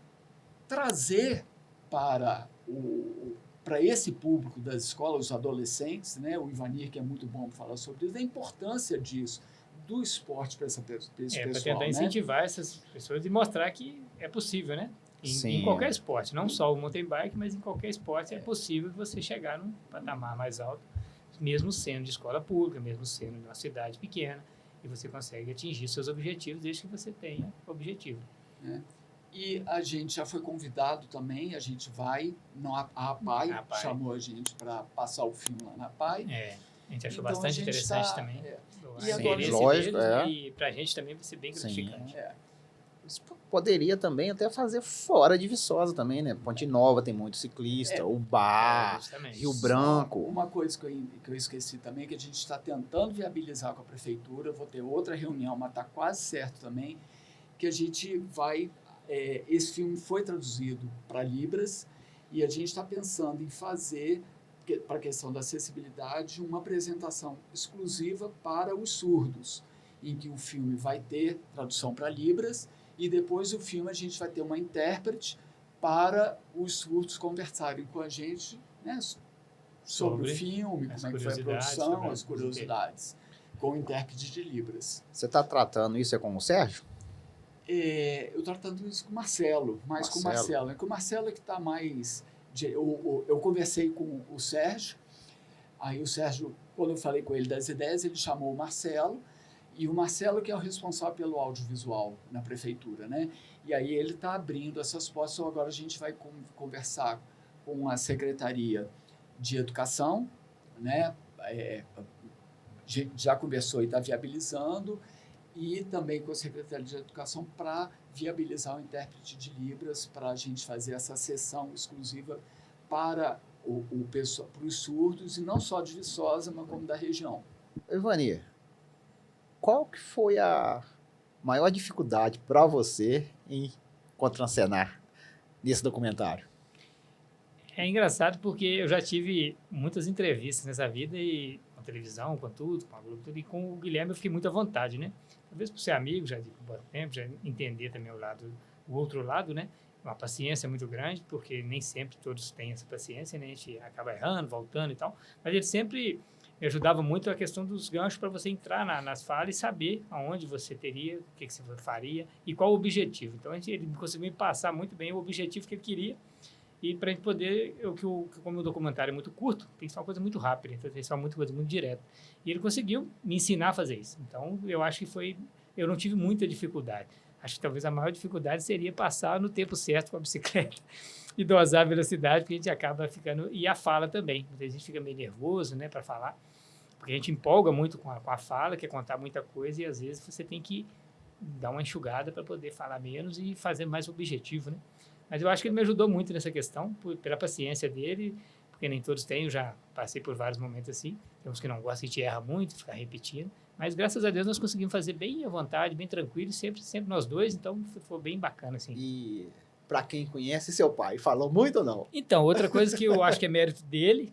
trazer para esse público das escolas, os adolescentes, né, o Ivanir, que é muito bom para falar sobre isso, a importância disso, do esporte para esse pessoal. Para tentar incentivar essas pessoas e mostrar que é possível, né? Em qualquer esporte, não só o mountain bike, mas em qualquer esporte é possível você chegar num patamar mais alto, mesmo sendo de escola pública, mesmo sendo de uma cidade pequena, e você consegue atingir seus objetivos desde que você tenha objetivo. E a gente já foi convidado também, a gente vai, a APAI chamou a gente para passar o filme lá na APAI. A gente achou bastante interessante também. E agora, e para a gente também vai ser bem gratificante. Mas poderia também até fazer fora de Viçosa também, né? Ponte Nova tem muito ciclista, o Bar, justamente. Rio Branco. Uma coisa que eu esqueci também, que a gente está tentando viabilizar com a prefeitura, vou ter outra reunião, mas está quase certo também, que a gente vai... esse filme foi traduzido para Libras e a gente está pensando em fazer, para a questão da acessibilidade, uma apresentação exclusiva para os surdos, em que o filme vai ter tradução para Libras e depois do filme a gente vai ter uma intérprete para os surdos conversarem com a gente, né, sobre o filme, como é que foi a produção, também, as curiosidades, com o intérprete de Libras. Você está tratando isso com o Sérgio? Eu estou tratando isso com o Marcelo, com o Marcelo. É que o Marcelo é que está mais... Eu conversei com o Sérgio, aí o Sérgio, quando eu falei com ele das ideias, ele chamou o Marcelo, e o Marcelo que é o responsável pelo audiovisual na prefeitura, né? E aí ele está abrindo essas portas, então agora a gente vai conversar com a Secretaria de Educação, né? Já conversou e está viabilizando, e também com a Secretaria de Educação para viabilizar o intérprete de Libras, para a gente fazer essa sessão exclusiva para para os surdos, e não só de Viçosa, mas como da região. Ivani, qual que foi a maior dificuldade para você em contracenar nesse documentário? É engraçado porque eu já tive muitas entrevistas nessa vida, e com a televisão, com tudo, com a Globo, tudo, e com o Guilherme eu fiquei muito à vontade, né? Talvez por ser amigo, já de muito tempo, já entender também o outro lado, né? Uma paciência muito grande, porque nem sempre todos têm essa paciência, né? A gente acaba errando, voltando e tal, mas ele sempre me ajudava muito a questão dos ganchos para você entrar nas falas e saber aonde você teria, o que você faria e qual o objetivo. Então, ele conseguiu me passar muito bem o objetivo que ele queria, e para a gente poder, como o documentário é muito curto, tem que ser uma coisa muito rápida, então tem que ser uma coisa muito direta. E ele conseguiu me ensinar a fazer isso. Então, eu acho que eu não tive muita dificuldade. Acho que talvez a maior dificuldade seria passar no tempo certo com a bicicleta e dosar a velocidade, porque a gente acaba ficando... E a fala também. Muita gente fica meio nervoso, né, para falar, porque a gente empolga muito com a fala, quer contar muita coisa, e às vezes você tem que dar uma enxugada para poder falar menos e fazer mais objetivo, né? Mas eu acho que ele me ajudou muito nessa questão, pela paciência dele, porque nem todos têm, eu já passei por vários momentos assim, tem uns que não gostam, a gente erra muito, fica repetindo, mas graças a Deus nós conseguimos fazer bem à vontade, bem tranquilo, sempre nós dois, então foi bem bacana, assim. E para quem conhece seu pai, falou muito ou não? Então, outra coisa que eu acho que é mérito dele,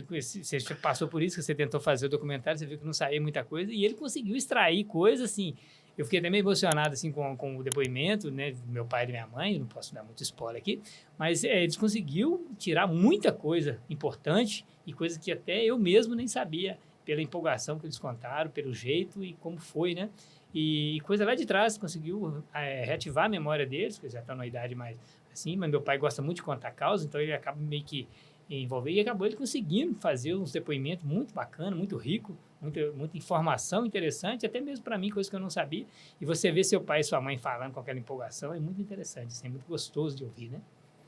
você passou por isso, que você tentou fazer o documentário, você viu que não saía muita coisa, e ele conseguiu extrair coisas, assim. Eu fiquei até meio emocionado assim, com o depoimento, né, do meu pai e da minha mãe, não posso dar muito spoiler aqui, mas eles conseguiram tirar muita coisa importante e coisas que até eu mesmo nem sabia, pela empolgação que eles contaram, pelo jeito e como foi, né? E coisa lá de trás, conseguiu reativar a memória deles, porque já estão na idade mais assim, mas meu pai gosta muito de contar causa, então ele acaba meio que envolver, e acabou ele conseguindo fazer uns depoimentos muito bacanas, muito rico, muita informação interessante, até mesmo para mim, coisa que eu não sabia. E você vê seu pai e sua mãe falando com aquela empolgação, é muito interessante, assim, é muito gostoso de ouvir, né?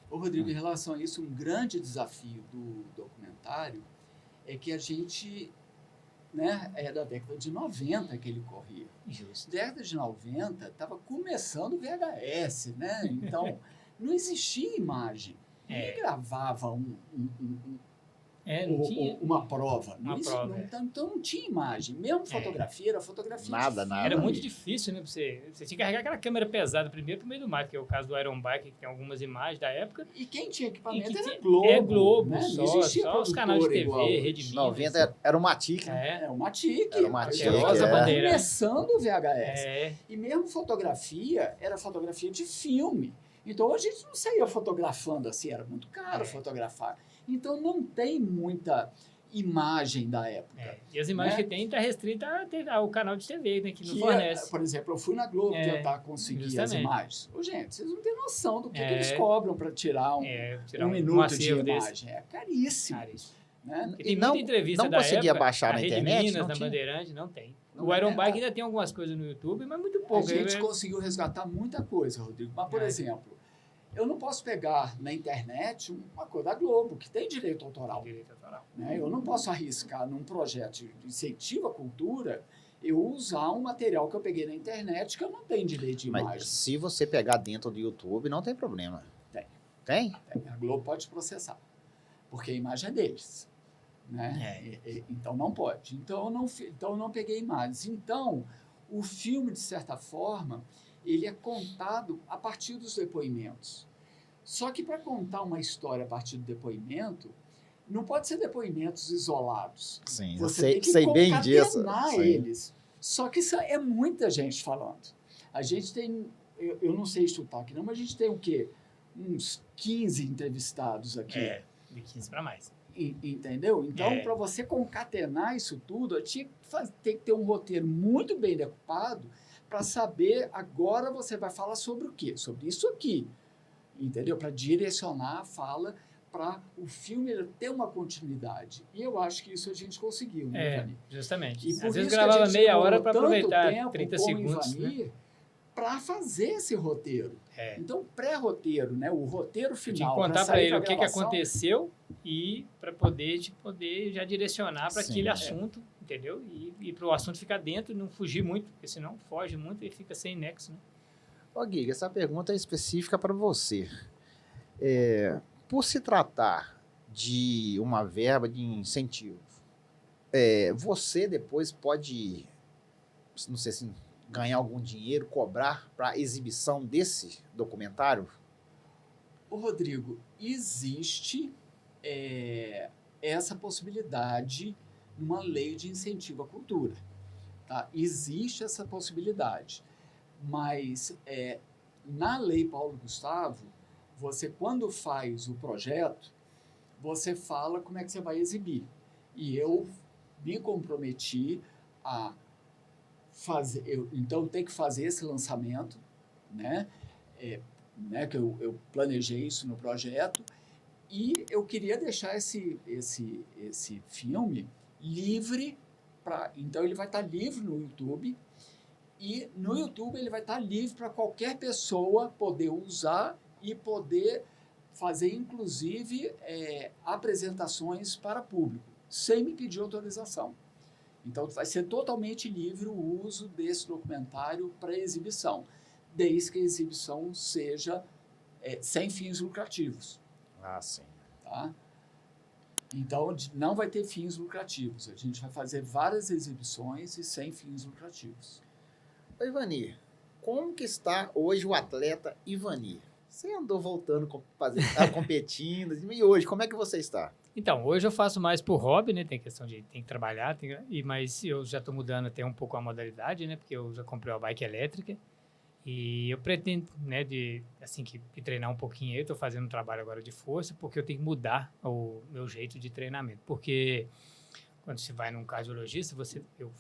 Ô, Rodrigo, em relação a isso, um grande desafio do documentário é que a gente, né, é da década de 90 que ele corria. Justo. Década de 90 estava começando o VHS, né? Então, não existia imagem. Ele gravava não tinha uma prova. prova, Então não tinha imagem. Mesmo fotografia, era fotografia Nada. Era muito difícil, né? Você tinha que carregar aquela câmera pesada primeiro pro meio do mato, que é o caso do Iron Bike, que tem algumas imagens da época. E quem tinha equipamento E que era tinha- Globo. Globo, né? só Não existia os canais de produtora igual TV, hoje. Rede Minas. 90 era o Matic, né? Era uma TIC. Era uma TIC, Rosa Bandeira. Começando o VHS. É, E mesmo fotografia, era fotografia de filme. Então a gente não saía fotografando assim, era muito caro fotografar. Então não tem muita imagem da época. E as imagens Né? que tem está restrita ao canal de TV, né? Que não Que, fornece. por exemplo, eu fui na Globo tentar conseguir as justamente. imagens. Ô, gente, vocês não têm noção do que eles É. cobram para tirar Tirar um um minuto de acervo imagem. desse. É caríssimo. Cara, isso. Né? E tem não- muita entrevista não da conseguia época, baixar na Rede internet? Minas, Não na tinha? Bandeirante, não tem. Não O Iron tem, Bike ainda tem algumas coisas no YouTube, mas muito A pouco. gente conseguiu resgatar muita coisa, Rodrigo. Mas, por exemplo, eu não posso pegar na internet uma coisa da Globo, que tem direito autoral. Direito autoral. Né? Eu não posso arriscar num projeto de incentivo à cultura eu usar um material que eu peguei na internet que eu não tenho direito de Mas imagem. se você pegar dentro do YouTube, não tem problema. Tem. Tem? A Globo pode processar, porque a imagem é deles. Né? Então não pode. Então eu não peguei imagens. Então, o filme, de certa forma, ele é contado a partir dos depoimentos. Só que para contar uma história a partir do depoimento, não pode ser depoimentos isolados. Sim, Você tem que sei bem disso. concatenar Sim. eles. Só que isso é muita gente falando. A gente tem, eu não sei chutar aqui não, mas a gente tem o quê? Uns 15 entrevistados aqui. De 15 para mais. Entendeu? Então, para você concatenar isso tudo, eu tinha que tem que ter um roteiro muito bem decupado para saber, agora você vai falar sobre o quê? Sobre isso aqui. Entendeu? Para direcionar a fala, para o filme ter uma continuidade. E eu acho que isso a gente conseguiu, né, Ivani? Justamente. E por Às vezes isso que a gravava gente meia hora demorou para tanto aproveitar tempo 30 com o segundos. Ivani, Né? para fazer esse roteiro. Então, pré-roteiro, né? O roteiro Tinha que final. contar para ele o que gravação, aconteceu e para poder já direcionar para Sim, aquele assunto, entendeu? E para o assunto ficar dentro, não fugir muito, porque senão foge muito e fica sem nexo. Né? Ô, Giga, essa pergunta é específica para você. Por se tratar de uma verba de incentivo, você depois pode, não sei se ganhar algum dinheiro, cobrar para exibição desse documentário? Ô, Rodrigo, existe essa possibilidade numa lei de incentivo à cultura. Tá? Existe essa possibilidade. Mas na lei Paulo Gustavo, você, quando faz o projeto, você fala como é que você vai exibir. E eu me comprometi a fazer, então tem que fazer esse lançamento, né? Que eu planejei isso no projeto, e eu queria deixar esse filme livre então ele vai estar livre no YouTube, e no YouTube ele vai estar livre para qualquer pessoa poder usar e poder fazer, inclusive, apresentações para público, sem me pedir autorização. Então, vai ser totalmente livre o uso desse documentário para exibição, desde que a exibição seja sem fins lucrativos. Ah, sim. Tá? Então, não vai ter fins lucrativos. A gente vai fazer várias exibições e sem fins lucrativos. Ô, Ivani, como que está hoje o atleta Ivani? Você andou voltando, competindo, e hoje, como é que você está? Então, hoje eu faço mais por hobby, né? Tem questão de tem que trabalhar, mas eu já estou mudando até um pouco a modalidade, né? Porque eu já comprei uma bike elétrica e eu pretendo, né, de treinar um pouquinho. Eu estou fazendo um trabalho agora de força porque eu tenho que mudar o meu jeito de treinamento. Porque quando você vai num cardiologista,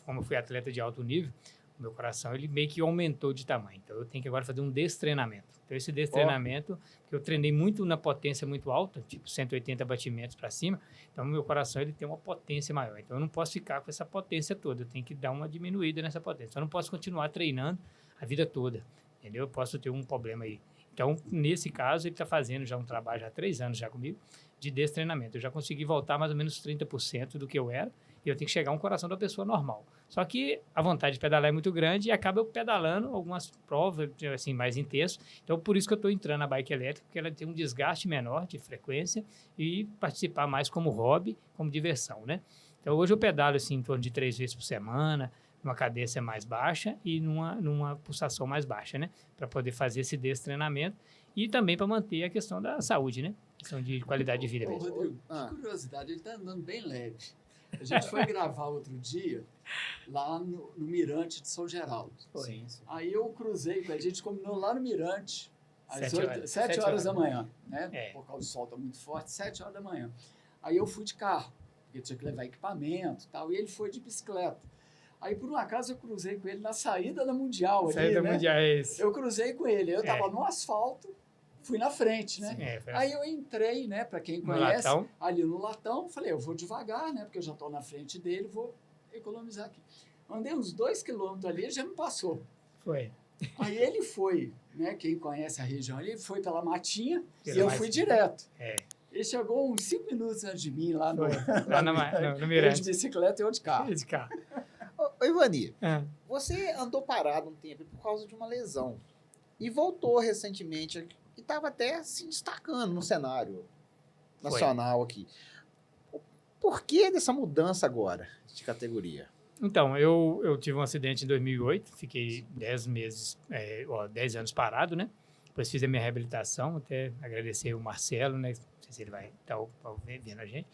como eu fui atleta de alto nível, o meu coração ele meio que aumentou de tamanho. Então eu tenho que agora fazer um destreinamento. Então esse destreinamento, que eu treinei muito na potência muito alta, tipo 180 batimentos para cima, então o meu coração ele tem uma potência maior. Então eu não posso ficar com essa potência toda, eu tenho que dar uma diminuída nessa potência. Eu não posso continuar treinando a vida toda, entendeu? Eu posso ter um problema aí. Então, nesse caso, ele está fazendo já um trabalho já há 3 anos já comigo de destreinamento. Eu já consegui voltar mais ou menos 30% do que eu era, e eu tenho que chegar a um coração da pessoa normal. Só que a vontade de pedalar é muito grande e acaba eu pedalando algumas provas assim, mais intensas. Então, por isso que eu estou entrando na bike elétrica, porque ela tem um desgaste menor de frequência e participar mais como hobby, como diversão, né? Então, hoje eu pedalo assim, em torno de 3 vezes por semana, numa cadência mais baixa e numa pulsação mais baixa, né? Para poder fazer esse destreinamento e também para manter a questão da saúde, né? Questão de qualidade de vida mesmo. Rodrigo, de curiosidade, ele está andando bem leve. A gente foi gravar outro dia lá no Mirante de São Geraldo. Sim. Aí eu cruzei com ele, a gente combinou lá no Mirante, às 7 horas da manhã, né? Por causa do sol tá muito forte, 7 horas da manhã. Aí eu fui de carro, porque tinha que levar equipamento e tal, e ele foi de bicicleta. Aí, por um acaso, eu cruzei com ele na saída da Mundial. Saída ali, Mundial, é isso. Eu cruzei com ele, eu estava no asfalto, fui na frente, né? Sim, Aí eu entrei, né, para quem conhece, ali no latão, falei, eu vou devagar, né, porque eu já estou na frente dele, vou economizar aqui. Andei uns 2 quilômetros ali, ele já me passou. Foi. Aí ele foi, né, quem conhece a região ali, foi pela matinha e eu fui direto. Ele chegou uns 5 minutos antes de mim lá no Mirante. de bicicleta e eu de carro. Ô, Ivani, É. você andou parado um tempo por causa de uma lesão e voltou recentemente e estava até se destacando no cenário nacional aqui. Por que dessa mudança agora de categoria? Então, eu tive um acidente em 2008, fiquei 10 anos parado, né? Depois fiz a minha reabilitação, até agradecer o Marcelo, né? Não sei se ele vai estar vendo a gente.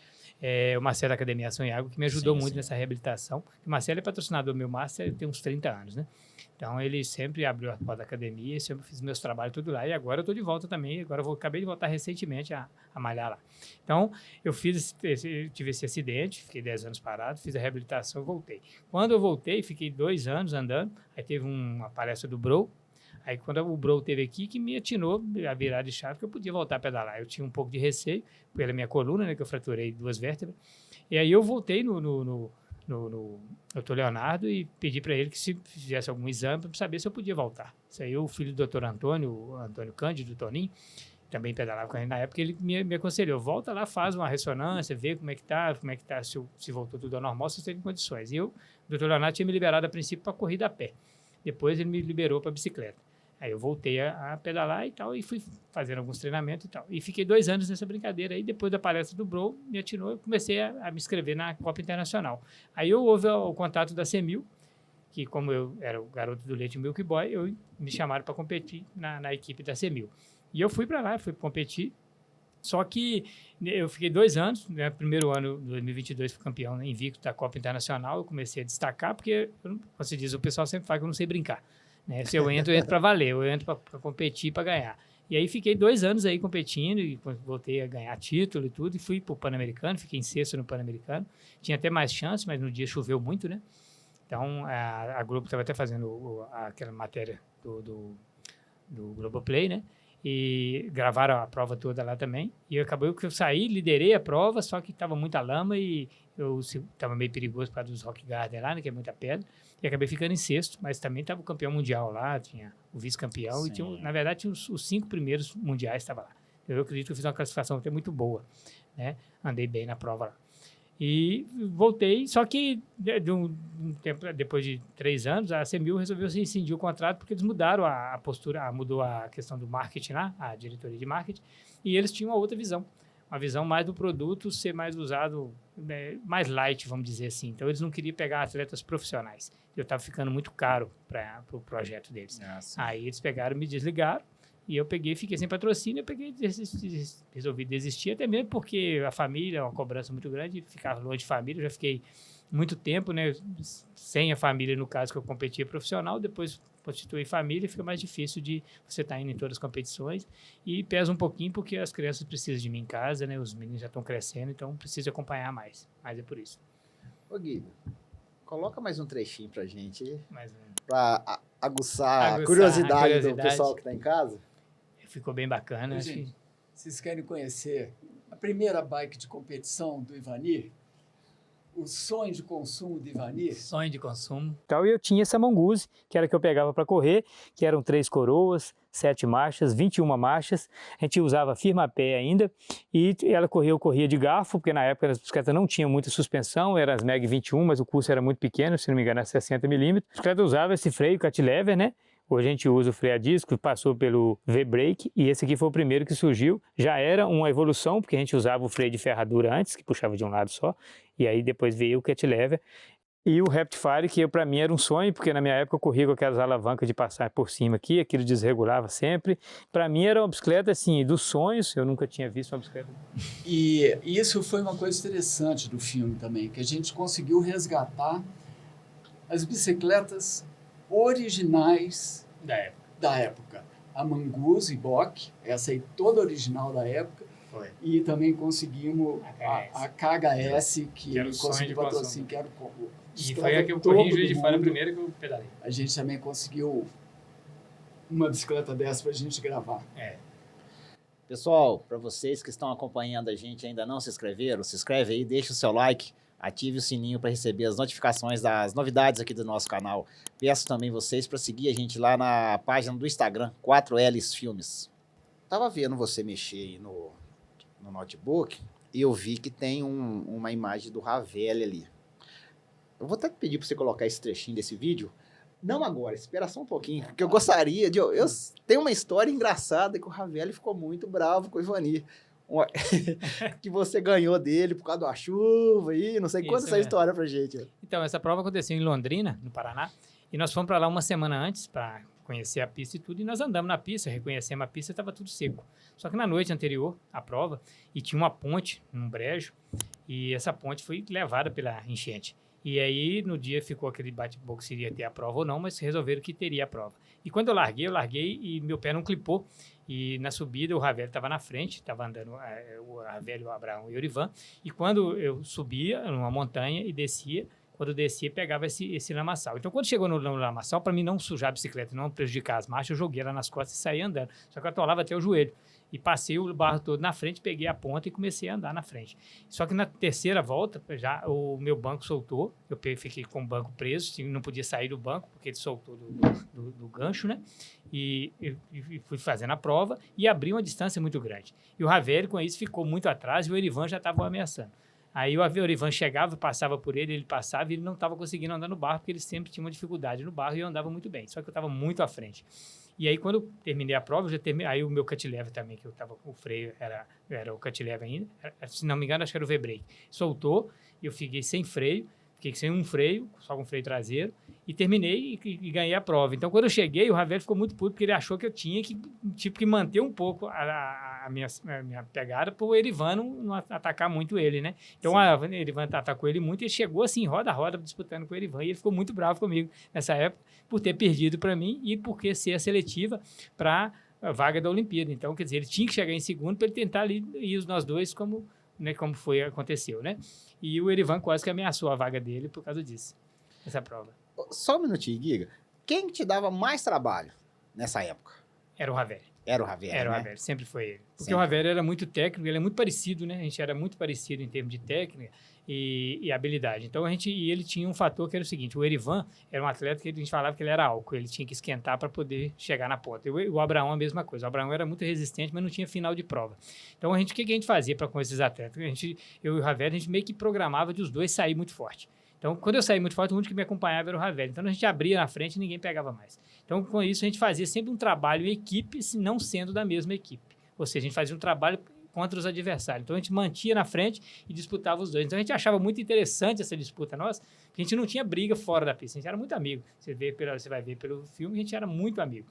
O Marcelo da Academia Ação e Água, que me ajudou muito nessa reabilitação. O Marcelo é patrocinador do meu Master, tem uns 30 anos, né? Então, ele sempre abriu a porta da academia, sempre fiz meus trabalhos tudo lá. E agora eu estou de volta também. Agora acabei de voltar recentemente a malhar lá. Então, eu tive esse acidente, fiquei 10 anos parado, fiz a reabilitação e voltei. Quando eu voltei, fiquei 2 anos andando. Aí teve uma palestra do Bro. Aí, quando o Bro teve aqui, que me atinou a virar de chave, que eu podia voltar a pedalar. Eu tinha um pouco de receio pela minha coluna, né, que eu fraturei 2 vértebras. E aí eu voltei no Dr. Leonardo e pedi para ele que se fizesse algum exame para saber se eu podia voltar. Isso aí o filho do Dr. Antônio, o Antônio Cândido, do Toninho, também pedalava com a gente na época, ele me aconselhou, volta lá, faz uma ressonância, vê como é que tá, se voltou tudo ao normal, se você tem condições. E o Dr. Leonardo tinha me liberado a princípio para corrida a pé. Depois ele me liberou para bicicleta. Aí eu voltei a pedalar e tal, e fui fazendo alguns treinamentos e tal. E fiquei 2 anos nessa brincadeira aí, depois da palestra do Bro, me atinou e comecei a me inscrever na Copa Internacional. Aí houve o contato da CEMIL, que como eu era o garoto do leite Milk Boy, me chamaram para competir na equipe da CEMIL. E eu fui para lá, fui competir, só que eu fiquei 2 anos, né, primeiro ano, 2022, fui campeão invicto da Copa Internacional, eu comecei a destacar, porque, como se diz, o pessoal sempre fala que eu não sei brincar. Né? Se eu entro para valer, eu entro para competir, para ganhar. E aí fiquei 2 anos aí competindo e voltei a ganhar título e tudo, e fui para o Pan-Americano, fiquei em 6º no Pan-Americano. Tinha até mais chance, mas no dia choveu muito, né? Então, a Globo estava até fazendo aquela matéria do Globoplay, né? E gravaram a prova toda lá também. E acabou que eu saí, liderei a prova, só que estava muita lama e eu estava meio perigoso por causa dos Rock Garden lá, né, que é muita pedra. E acabei ficando em 6º, mas também estava o campeão mundial lá, tinha o vice-campeão e, na verdade, tinha os 5 primeiros mundiais estavam lá. Eu acredito que eu fiz uma classificação até muito boa, né? Andei bem na prova lá. E voltei, só que de um tempo, depois de 3 anos, a CEMIL resolveu se rescindir o contrato porque eles mudaram a postura, mudou a questão do marketing lá, a diretoria de marketing, e eles tinham uma outra visão, uma visão mais do produto ser mais usado, mais light, vamos dizer assim. Então, eles não queriam pegar atletas profissionais. Eu estava ficando muito caro para o projeto deles. Aí eles pegaram, me desligaram, e eu fiquei sem patrocínio, resolvi desistir, até mesmo porque a família é uma cobrança muito grande, ficar longe de família, eu já fiquei muito tempo, né, sem a família, no caso que eu competia profissional, depois constituir família, fica mais difícil de você estar indo em todas as competições, e pesa um pouquinho porque as crianças precisam de mim em casa, né, os meninos já estão crescendo, então preciso acompanhar mais, mas é por isso. Ô Guido, coloca mais um trechinho pra gente, Mais pra aguçar a curiosidade do pessoal que tá em casa. Ficou bem bacana. Acho que... Vocês querem conhecer a primeira bike de competição do Ivani? O sonho de consumo do Ivani? Sonho de consumo. Então eu tinha essa Mongoose, que era a que eu pegava para correr, que eram 3 coroas, 7 marchas, 21 marchas. A gente usava firma-pé ainda e ela corria de garfo, porque na época as bicicletas não tinham muita suspensão, eram as Mag 21, mas o curso era muito pequeno, se não me engano, era 60 mm. A bicicleta usava esse freio cat lever, né? Hoje a gente usa o freio a disco, passou pelo V-brake e esse aqui foi o primeiro que surgiu. Já era uma evolução, porque a gente usava o freio de ferradura antes, que puxava de um lado só, e aí depois veio o cat lever. E o Raptfire, que para mim era um sonho, porque na minha época eu corria com aquelas alavancas de passar por cima aqui, aquilo desregulava sempre. Para mim era uma bicicleta assim, dos sonhos, eu nunca tinha visto uma bicicleta. E isso foi uma coisa interessante do filme também, que a gente conseguiu resgatar as bicicletas originais da época. A Mongoose Bock, essa aí toda original da época. Foi. E também conseguimos a KHS, que era o conseguiu patrocínio, que era e foi a que eu corri em Juiz de Fora, a primeira que eu pedalei. A gente também conseguiu uma bicicleta dessa pra gente gravar. Pessoal, para vocês que estão acompanhando a gente e ainda não se inscreveram, se inscreve aí, deixa o seu like, ative o sininho para receber as notificações das novidades aqui do nosso canal. Peço também vocês para seguir a gente lá na página do Instagram, 4Ls Filmes. Tava vendo você mexer aí no notebook e eu vi que tem uma imagem do Ravelli ali. Eu vou até pedir para você colocar esse trechinho desse vídeo. Não agora, espera só um pouquinho, porque eu gostaria de... Eu tenho uma história engraçada que o Ravelli ficou muito bravo com o Ivani. Que você ganhou dele por causa da chuva aí, não sei. Conta essa história pra gente. Então, essa prova aconteceu em Londrina, no Paraná, e nós fomos para lá uma semana antes para conhecer a pista e tudo, e nós andamos na pista, reconhecemos a pista e estava tudo seco. Só que na noite anterior à prova, e tinha uma ponte, um brejo, e essa ponte foi levada pela enchente. E aí, no dia, ficou aquele bate-boca se iria ter a prova ou não, mas resolveram que teria a prova. E quando eu larguei e meu pé não clipou. E na subida, o Ravelli estava na frente, estava andando o Ravelli, o Abraão e o Orivan. E quando eu subia numa montanha e descia, quando eu descia, pegava esse lamaçal. Então, quando chegou no lamaçal, para mim não sujar a bicicleta, não prejudicar as marchas, eu joguei ela nas costas e saí andando. Só que eu atolava até o joelho. E passei o barro todo na frente, peguei a ponta e comecei a andar na frente. Só que na terceira volta, já o meu banco soltou, eu fiquei com o banco preso, não podia sair do banco, porque ele soltou do gancho, né? E fui fazendo a prova e abri uma distância muito grande. E o Ravelli, com isso, ficou muito atrás e o Erivan já estava ameaçando. Aí o Erivan chegava, passava por ele passava e ele não estava conseguindo andar no barro, porque ele sempre tinha uma dificuldade no barro e eu andava muito bem. Só que eu estava muito à frente. E aí, quando eu terminei a prova, aí o meu cut-lever também, que eu estava com o freio, era o cut-lever ainda, se não me engano, acho que era o V-brake. Soltou, e eu fiquei sem freio, fiquei sem um freio, só com freio traseiro, e terminei e ganhei a prova. Então, quando eu cheguei, o Ravelli ficou muito puto, porque ele achou que eu tinha que manter um pouco a minha pegada para o Erivan não atacar muito ele, né? Então, o Erivan atacou ele muito, e ele chegou assim, roda a roda, disputando com o Erivan, e ele ficou muito bravo comigo nessa época, por ter perdido para mim e porque ser a seletiva para a vaga da Olimpíada. Então, quer dizer, ele tinha que chegar em segundo para ele tentar ali ir nós dois como aconteceu, né? E o Erivan quase que ameaçou a vaga dele por causa disso, essa prova. Só um minutinho, Giga. Quem te dava mais trabalho nessa época? Era o Ravelli. Era o Ravelli, Era o né? Ravelli, sempre foi ele. Porque Sempre. o Ravelli era muito técnico, ele é muito parecido, né? A gente era muito parecido em termos de técnica e habilidade. Então, ele tinha um fator que era o seguinte, o Erivan era um atleta que a gente falava que ele era álcool, ele tinha que esquentar para poder chegar na ponta. E o Abraão a mesma coisa, o Abraão era muito resistente, mas não tinha final de prova. Então, o que a gente fazia com esses atletas? Eu e o Ravelli, a gente meio que programava de os dois sair muito forte. Então, quando eu saí muito forte, o único que me acompanhava era o Ravelli. Então, a gente abria na frente e ninguém pegava mais. Então, com isso, a gente fazia sempre um trabalho em equipe, se não sendo da mesma equipe. Ou seja, a gente fazia um trabalho contra os adversários. Então, a gente mantia na frente e disputava os dois. Então, a gente achava muito interessante essa disputa nossa, porque a gente não tinha briga fora da pista. A gente era muito amigo. Você vai ver pelo filme, a gente era muito amigo.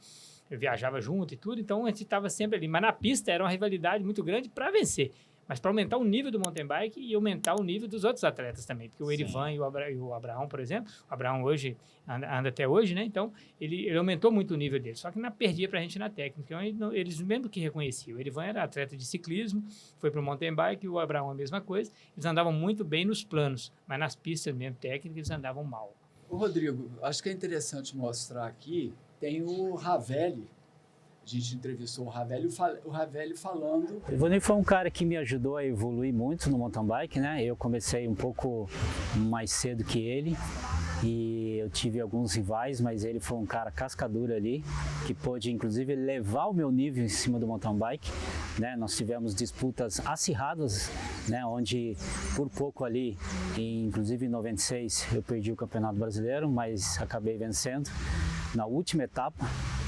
Eu viajava junto e tudo, então a gente estava sempre ali. Mas na pista era uma rivalidade muito grande para vencer. Mas para aumentar o nível do mountain bike e aumentar o nível dos outros atletas também. Porque o Erivan e o Abraão, por exemplo, o Abraão hoje anda até hoje, né? Então, ele aumentou muito o nível dele. Só que perdia para a gente na técnica. Então, eles mesmo que reconheciam. O Erivan era atleta de ciclismo, foi para o mountain bike, e o Abraão a mesma coisa. Eles andavam muito bem nos planos, mas nas pistas mesmo técnicas eles andavam mal. Ô, Rodrigo, acho que é interessante mostrar aqui, tem o Ravelli. A gente entrevistou o Ravelli falando... O Ivani foi um cara que me ajudou a evoluir muito no mountain bike, né? Eu comecei um pouco mais cedo que ele e eu tive alguns rivais, mas ele foi um cara cascadura ali, que pôde inclusive levar o meu nível em cima do mountain bike, né? Nós tivemos disputas acirradas, né? Onde por pouco ali, inclusive em 96, eu perdi o Campeonato Brasileiro, mas acabei vencendo na última etapa.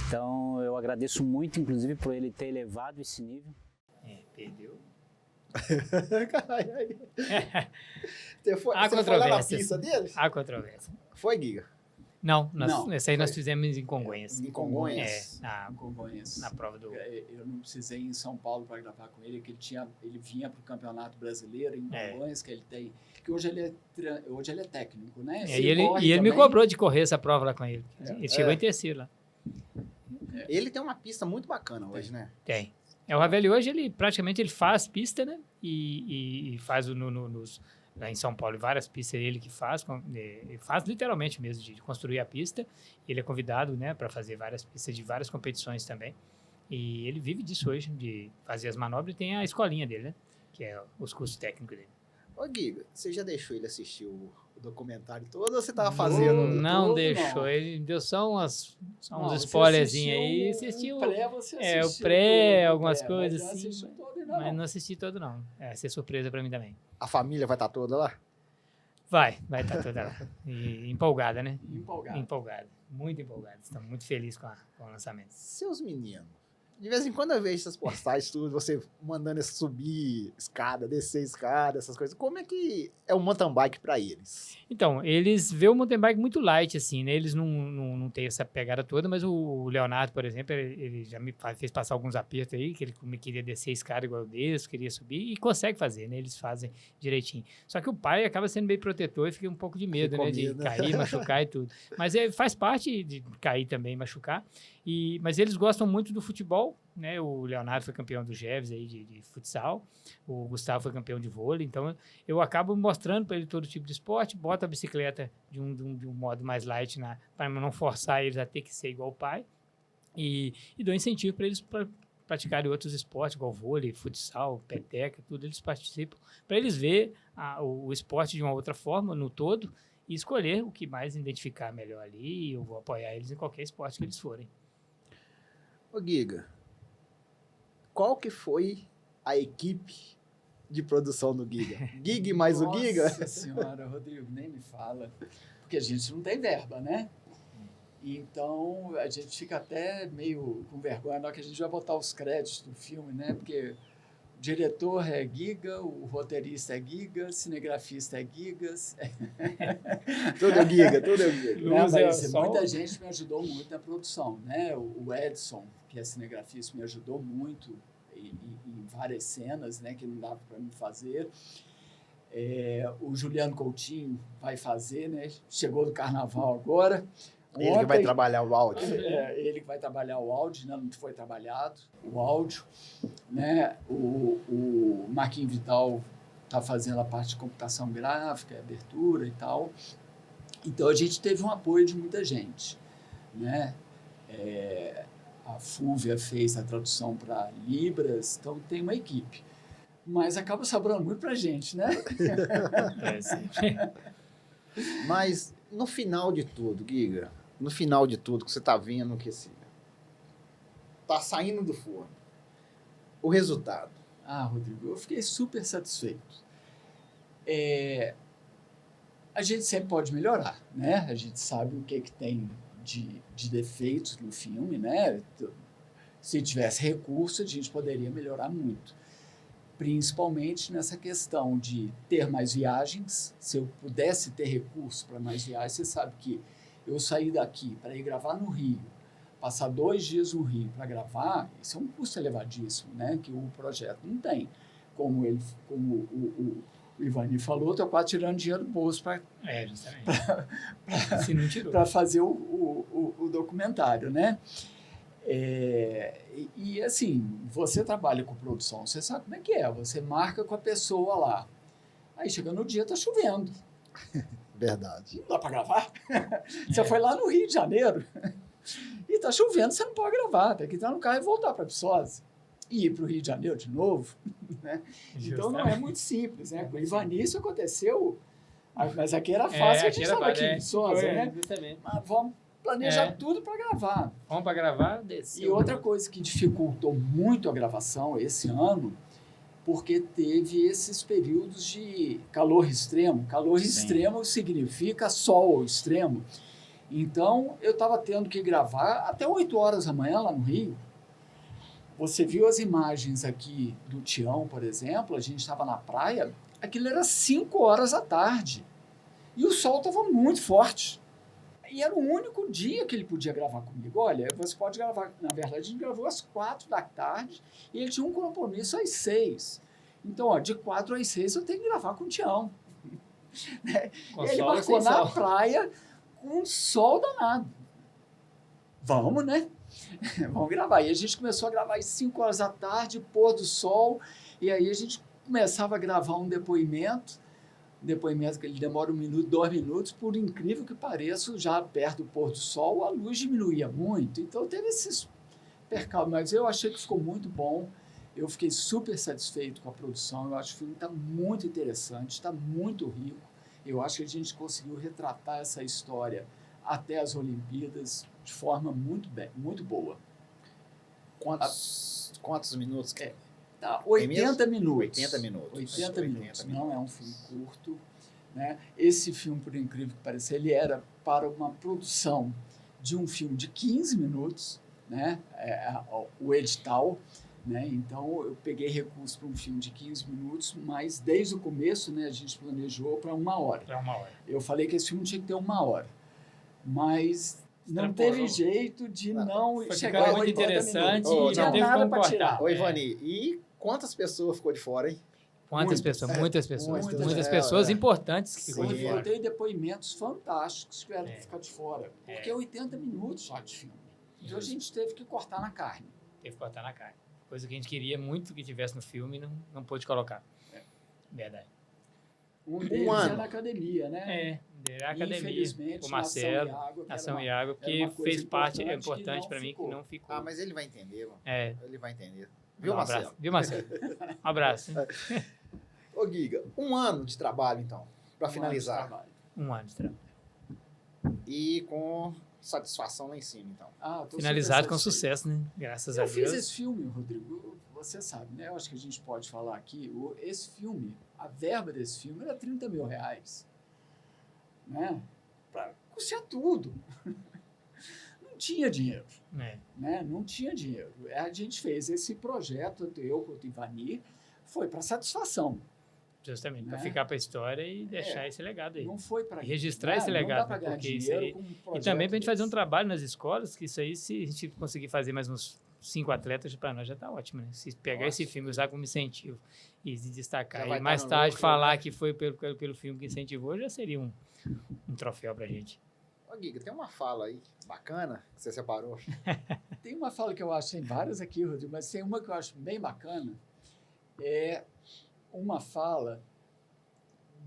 Então, eu agradeço muito, inclusive, por ele ter elevado esse nível. Perdeu. Você foi lá na pista deles? Há controvérsia. Foi, Giga? Não, essa aí nós fizemos em Congonhas. Em Congonhas? Em Congonhas. Na prova do... Eu não precisei ir em São Paulo para gravar com ele, que ele vinha para o Campeonato Brasileiro em Congonhas, que ele tem... Que hoje ele é técnico, né? E ele me cobrou de correr essa prova lá com ele. Ele chegou em terceiro lá. Ele tem uma pista muito bacana hoje, né? Tem. O Ravelli hoje, ele faz pista, né? E faz lá em São Paulo, várias pistas ele que faz, ele faz literalmente mesmo, de construir a pista. Ele é convidado, né, para fazer várias pistas de várias competições também. E ele vive disso hoje, de fazer as manobras, e tem a escolinha dele, né? Que é os cursos técnicos dele. Ô, Giga, você já deixou ele assistir o documentário todo ou você tava fazendo? Não deixou, ele deu só uns spoilerzinhos aí, assistiu. O pré, algumas coisas assim, mas não assisti todo não. Vai ser surpresa pra mim também. A família vai estar toda lá? Vai estar toda lá. E empolgada, né? Empolgado. Empolgada. Muito empolgada. Estamos muito felizes com o lançamento. Seus meninos. De vez em quando eu vejo essas postagens, tudo, você mandando subir escada, descer escada, essas coisas. Como é que é o mountain bike para eles? Então, eles vê o mountain bike muito light, assim, né? Eles não têm essa pegada toda, mas o Leonardo, por exemplo, ele já me fez passar alguns apertos aí, que ele queria descer a escada igual eu desço, queria subir, e consegue fazer, né? Eles fazem direitinho. Só que o pai acaba sendo meio protetor e fica um pouco de medo, né? De cair, machucar e tudo. Mas faz parte de cair também, machucar. Mas eles gostam muito do futebol, né? O Leonardo foi campeão do Geves aí de futsal, o Gustavo foi campeão de vôlei, então eu acabo mostrando para ele todo tipo de esporte, boto a bicicleta de um modo mais light para não forçar eles a ter que ser igual o pai e dou incentivo para eles praticarem outros esportes, igual vôlei, futsal, peteca, tudo eles participam, para eles verem o esporte de uma outra forma no todo e escolher o que mais identificar melhor ali, e eu vou apoiar eles em qualquer esporte que eles forem. Ô Giga, qual que foi a equipe de produção do Giga? Giga mais o Giga? Nossa senhora, Rodrigo, nem me fala. Porque a gente não tem verba, né? Então, a gente fica até meio com vergonha na hora que a gente vai botar os créditos do filme, né? Porque o diretor é Giga, o roteirista é Giga, cinegrafista é Gigas. Tudo é Giga, tudo é Giga. Não, mas muita gente me ajudou muito na produção, né? O Edson, que é cinegrafista, me ajudou muito em várias cenas, né? Que não dava para mim fazer. O Juliano Coutinho vai fazer, né? Chegou do Carnaval agora. Ele que vai trabalhar o áudio. Ele que vai trabalhar o áudio, né? Não foi trabalhado o áudio, né? O Marquinhos Vital está fazendo a parte de computação gráfica, abertura e tal. Então, a gente teve um apoio de muita gente, né? A Fúvia fez a tradução para Libras, então tem uma equipe. Mas acaba sobrando muito para a gente, né? Mas, no final de tudo, Giga, no final de tudo, que você está vendo que está saindo do forno, o resultado. Rodrigo, eu fiquei super satisfeito. A gente sempre pode melhorar, né? A gente sabe o que tem de defeitos no filme, né? Se tivesse recurso, a gente poderia melhorar muito. Principalmente nessa questão de ter mais viagens. Se eu pudesse ter recurso para mais viagens, você sabe que eu sair daqui para ir gravar no Rio, passar 2 dias no Rio para gravar, isso é um custo elevadíssimo, né? Que o projeto não tem. Como o Ivani falou, estou quase tirando dinheiro do bolso para fazer o documentário, né? E assim, você trabalha com produção, você sabe como é que é. Você marca com a pessoa lá. Aí chega no dia, tá chovendo. Verdade. Não dá para gravar. Você foi lá no Rio de Janeiro e tá chovendo, você não pode gravar. Tem que entrar no carro e voltar para Viçosa. E ir para o Rio de Janeiro de novo. Né? Então não é muito simples. Né? Com o Ivani isso aconteceu, mas aqui era fácil, a gente estava aqui em Viçosa. Né? Mas vamos planejar tudo para gravar. Vamos para gravar, desceu. E outra coisa que dificultou muito a gravação esse ano, porque teve esses períodos de calor extremo. Calor extremo significa sol extremo. Então, eu estava tendo que gravar até 8 horas da manhã lá no Rio. Você viu as imagens aqui do Tião, por exemplo, a gente estava na praia, aquilo era 5 horas da tarde. E o sol estava muito forte. E era o único dia que ele podia gravar comigo. Olha, você pode gravar, na verdade, a gente gravou às 4 da tarde e ele tinha um compromisso às 6. Então, de 4 às 6 eu tenho que gravar com o Tião. Ele marcou na praia com um sol danado. Vamos, né? Vamos gravar. E a gente começou a gravar às 5 horas da tarde, pôr do sol, e aí a gente começava a gravar um depoimento que ele demora 1 minuto, 2 minutos, por incrível que pareça, já perto do pôr do sol, a luz diminuía muito. Então teve esses percalços, mas eu achei que ficou muito bom. Eu fiquei super satisfeito com a produção. Eu acho que o filme está muito interessante, está muito rico. Eu acho que a gente conseguiu retratar essa história até as Olimpíadas de forma muito boa. Quantos minutos? 80 minutos. 80 minutos. 80 minutos. Não é um filme curto. né? Esse filme, por incrível que pareça, ele era para uma produção de um filme de 15 minutos, né? O edital, né? Então, eu peguei recurso para um filme de 15 minutos, mas desde o começo, né, a gente planejou para 1 hora. Para 1 hora. Eu falei que esse filme tinha que ter 1 hora, mas não Extrapolou. teve jeito de não Foi chegar ficando a muito 80 interessante minutos. Ô, Não tinha não, teve nada como para cortar. tirar. Ô, Ivani, e quantas pessoas ficou de fora, hein? Quantas pessoas? Muitas pessoas. muitas, Muitas é, pessoas é. importantes que ficou Sim, de eu fora. tenho depoimentos fantásticos que tiveram É. que ficar de fora, porque É. 80 minutos só de filme. Então a gente teve que cortar na carne. Teve que cortar na carne. Coisa que a gente queria muito que tivesse no filme e não pôde colocar. Verdade. Um deles ano. é na academia, né? A academia. Infelizmente, O Marcelo, Nação Ação e Água, Iago, era que uma coisa fez parte importante que importante não para mim, que ficou. não ficou. Ah, mas ele vai entender, mano. É. Ele vai entender. Viu, Um Marcelo? abraço. Viu, Marcelo? Um abraço. hein? Ô, Giga, 1 ano de trabalho, então, pra finalizar. 1 ano de trabalho. E com satisfação lá em cima, então. Finalizado com sucesso, né? Graças a Eu fiz Deus. esse filme, Rodrigo, você sabe, né? Eu acho que a gente pode falar aqui. Esse filme, a verba desse filme era 30 mil reais. Né? Para custear tudo. Não tinha dinheiro. É. Né? Não tinha dinheiro. A gente fez esse projeto, tanto eu quanto o Ivani, foi para satisfação. Justamente, para Né? ficar para a história e deixar esse legado aí. Não foi para E registrar esse legado, né? Porque isso aí- E também para a gente fazer um trabalho nas escolas, que isso aí, se a gente conseguir fazer mais uns 5 atletas, para nós já está ótimo, né? Se pegar esse filme e usar como incentivo e se destacar, Já e vai mais tá no tarde lucro, falar né? que foi pelo filme que incentivou, já seria um troféu para a gente. Ô, Giga, tem uma fala aí bacana que você separou. Tem uma fala que eu acho, tem várias aqui, Rodrigo, mas tem uma que eu acho bem bacana, é uma fala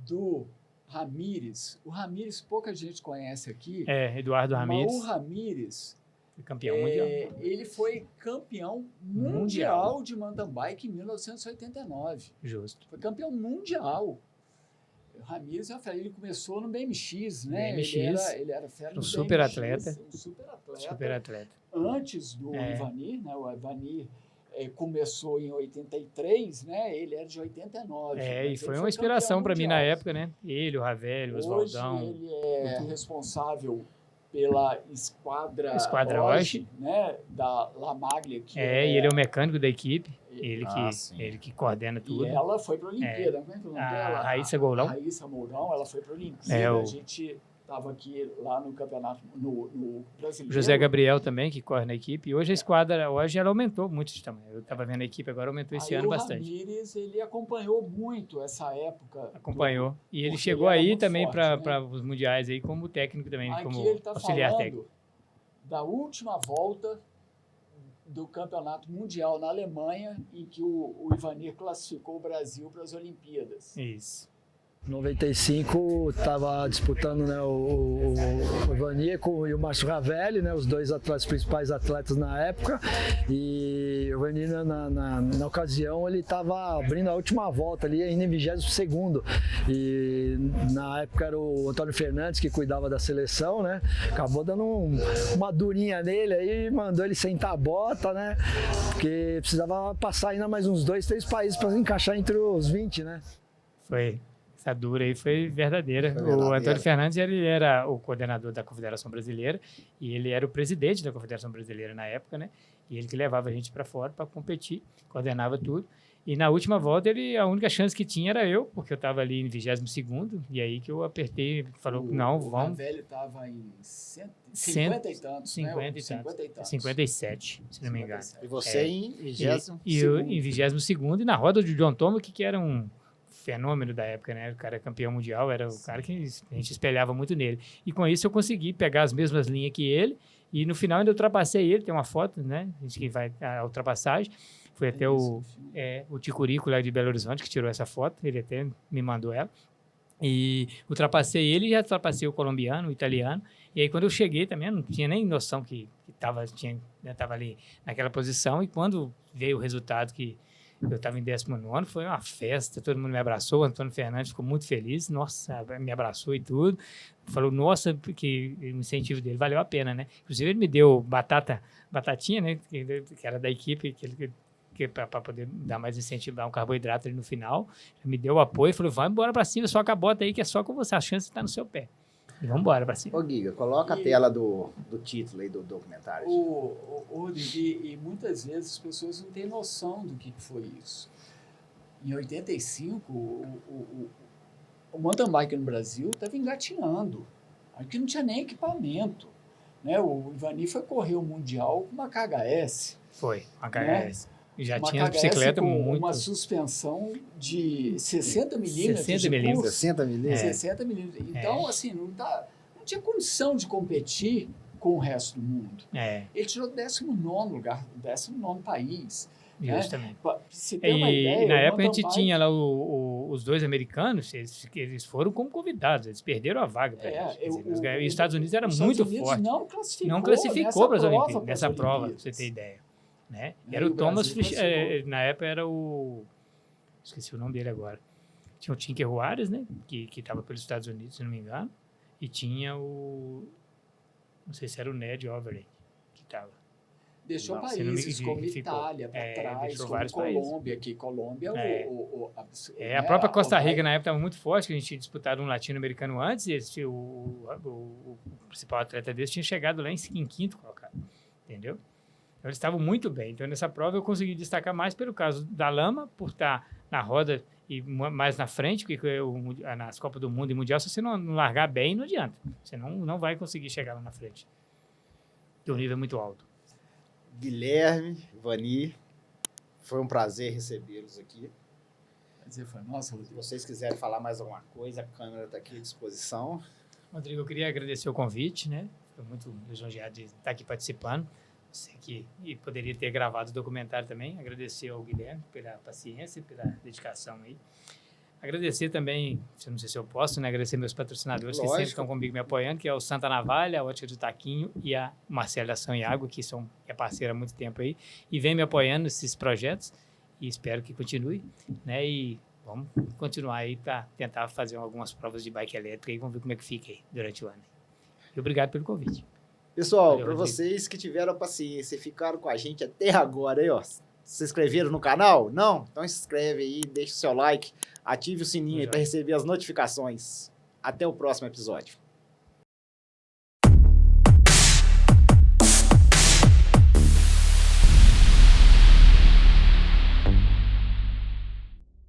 do Ramírez. O Ramírez pouca gente conhece aqui, Eduardo mas Ramírez, o Ramírez, campeão mundial. ele foi campeão mundial de mountain bike em 1989. Justo. Foi campeão mundial. O Ramírez, eu falei, ele começou no BMX, né? BMX, ele era fera um no super BMX, atleta. um super atleta. Super atleta. Antes do Ivani, né? O Ivani começou em 83, né? Ele era de 89. E mas foi ele uma inspiração campeão para mim na mundial. época, né? Ele, o Ravelli, o Hoje Oswaldão. ele é responsável pela Esquadra Osh, né? Da La Maglia. Que e ele é o mecânico da equipe. Ele sim. que coordena tudo. E ela foi para a Olimpíada. Como é que é o nome dela? A Raíssa Goulão. A Raíssa Mourão, ela foi para a Olimpíada. o- A gente estava aqui lá no campeonato, no brasileiro. José Gabriel também, que corre na equipe. E hoje a esquadra, hoje ela aumentou muito de tamanho. Eu estava vendo a equipe agora, aumentou esse Aí ano o bastante. Ramírez, ele acompanhou muito essa época. Acompanhou. E ele Porque chegou ele era aí muito também forte, para né? os mundiais aí como técnico também, Aqui como ele está auxiliar falando técnico. da última volta do Campeonato Mundial na Alemanha, em que o Ivani classificou o Brasil para as Olimpíadas. Isso. 95 estava disputando, né, o Ivani e o Márcio Ravelli, né, os dois atletas, principais atletas na época, e o Ivani na ocasião ele estava abrindo a última volta ali, ainda em 22º, e na época era o Antônio Fernandes que cuidava da seleção, né, acabou dando uma durinha nele aí, mandou ele sentar a bota, né, porque precisava passar ainda mais uns 2, 3 países para encaixar entre os 20, né. Foi. Essa dura aí foi verdadeira. Foi O verdadeira. Antônio Fernandes, ele era o coordenador da Confederação Brasileira e ele era o presidente da Confederação Brasileira na época, né? E ele que levava a gente para fora para competir, coordenava tudo. E na última volta, a única chance que tinha era eu, porque eu estava ali em 22º, e aí que eu apertei, falou, não, O vamos... Ravelli estava em 50 e tantos, 50 e tantos. 57, se não me engano. E você em 20º. E eu em 22º, e na roda do John Thomas, que era um fenômeno da época, né? O cara campeão mundial, era o cara que a gente espelhava muito nele. E com isso eu consegui pegar as mesmas linhas que ele, e no final ainda ultrapassei ele, tem uma foto, né? A gente que vai a ultrapassagem. Foi até o Ticurico lá de Belo Horizonte que tirou essa foto, ele até me mandou ela. E ultrapassei ele e já ultrapassei o colombiano, o italiano. E aí quando eu cheguei também, eu não tinha nem noção que estava ali naquela posição. E quando veio o resultado que eu estava em 19º, foi uma festa, todo mundo me abraçou, o Antônio Fernandes ficou muito feliz, nossa, me abraçou e tudo. Falou, nossa, porque o incentivo dele valeu a pena, né? Inclusive ele me deu batatinha, né? Que era da equipe, que ele para poder dar mais incentivar um carboidrato ali no final. Me deu o apoio e falou, vai embora para cima, só com a bota aí que é só com você, a chance está no seu pé. E vamos embora para cima. Ô, Giga, coloca a tela do título aí do documentário. Rodrigo, e muitas vezes as pessoas não têm noção do que foi isso. Em 85, o mountain bike no Brasil estava engatinhando. Aqui não tinha nem equipamento. Né? O Ivani foi correr o Mundial com uma KHS. Foi, uma KHS. Né? E já Uma tinha KHS bicicleta com muito... uma suspensão de 60 milímetros. 60 milímetros. 60 milímetros? 60 milímetros. Então, assim, não tinha condição de competir com o resto do mundo. Ele tirou 19º lugar, 19º país. Justamente. Né? Se tem uma ideia, e na época a gente tinha lá os dois americanos, eles foram como convidados, eles perderam a vaga para eles. Os Estados Unidos era muito forte. Não classificou para as Olimpíadas, nessa prova, para você ter ideia. Né? Era o Thomas, na época era o... Esqueci o nome dele agora. Tinha o Tinker Juarez, né? Que estava pelos Estados Unidos, se não me engano. E tinha o... Não sei se era o Ned Overley que estava. Deixou países como Itália para trás, como Colômbia, que Colômbia a própria Costa Rica na época estava muito forte, que a gente tinha disputado um latino-americano antes, e o principal atleta deles tinha chegado lá em 5º colocado, entendeu? Então eles estavam muito bem. Então nessa prova eu consegui destacar mais pelo caso da lama, por estar na roda e mais na frente, porque nas Copas do Mundo e Mundial, se você não largar bem, não adianta. Você não vai conseguir chegar lá na frente. Porque o nível é muito alto. Guilherme, Ivani, foi um prazer recebê-los aqui. Prazer foi nosso, Rodrigo. Se vocês quiserem falar mais alguma coisa, a câmera está aqui à disposição. Rodrigo, eu queria agradecer o convite, né? Estou muito lisonjeado de estar aqui participando. Sei que poderia ter gravado o documentário também. Agradecer ao Guilherme pela paciência e pela dedicação aí. Agradecer também, não sei se eu posso, né? Agradecer meus patrocinadores que sempre estão comigo me apoiando, que é o Santa Navalha, a Ótica do Taquinho e a Marcela da Ação e Água, que é parceira há muito tempo aí, e vem me apoiando nesses projetos e espero que continue, né? E vamos continuar aí para tentar fazer algumas provas de bike elétrica e vamos ver como é que fica aí durante o ano. E obrigado pelo convite. Pessoal, para vocês que tiveram paciência e ficaram com a gente até agora aí, ó. Se inscreveram no canal? Não? Então se inscreve aí, deixa o seu like, ative o sininho aí para receber as notificações. Até o próximo episódio.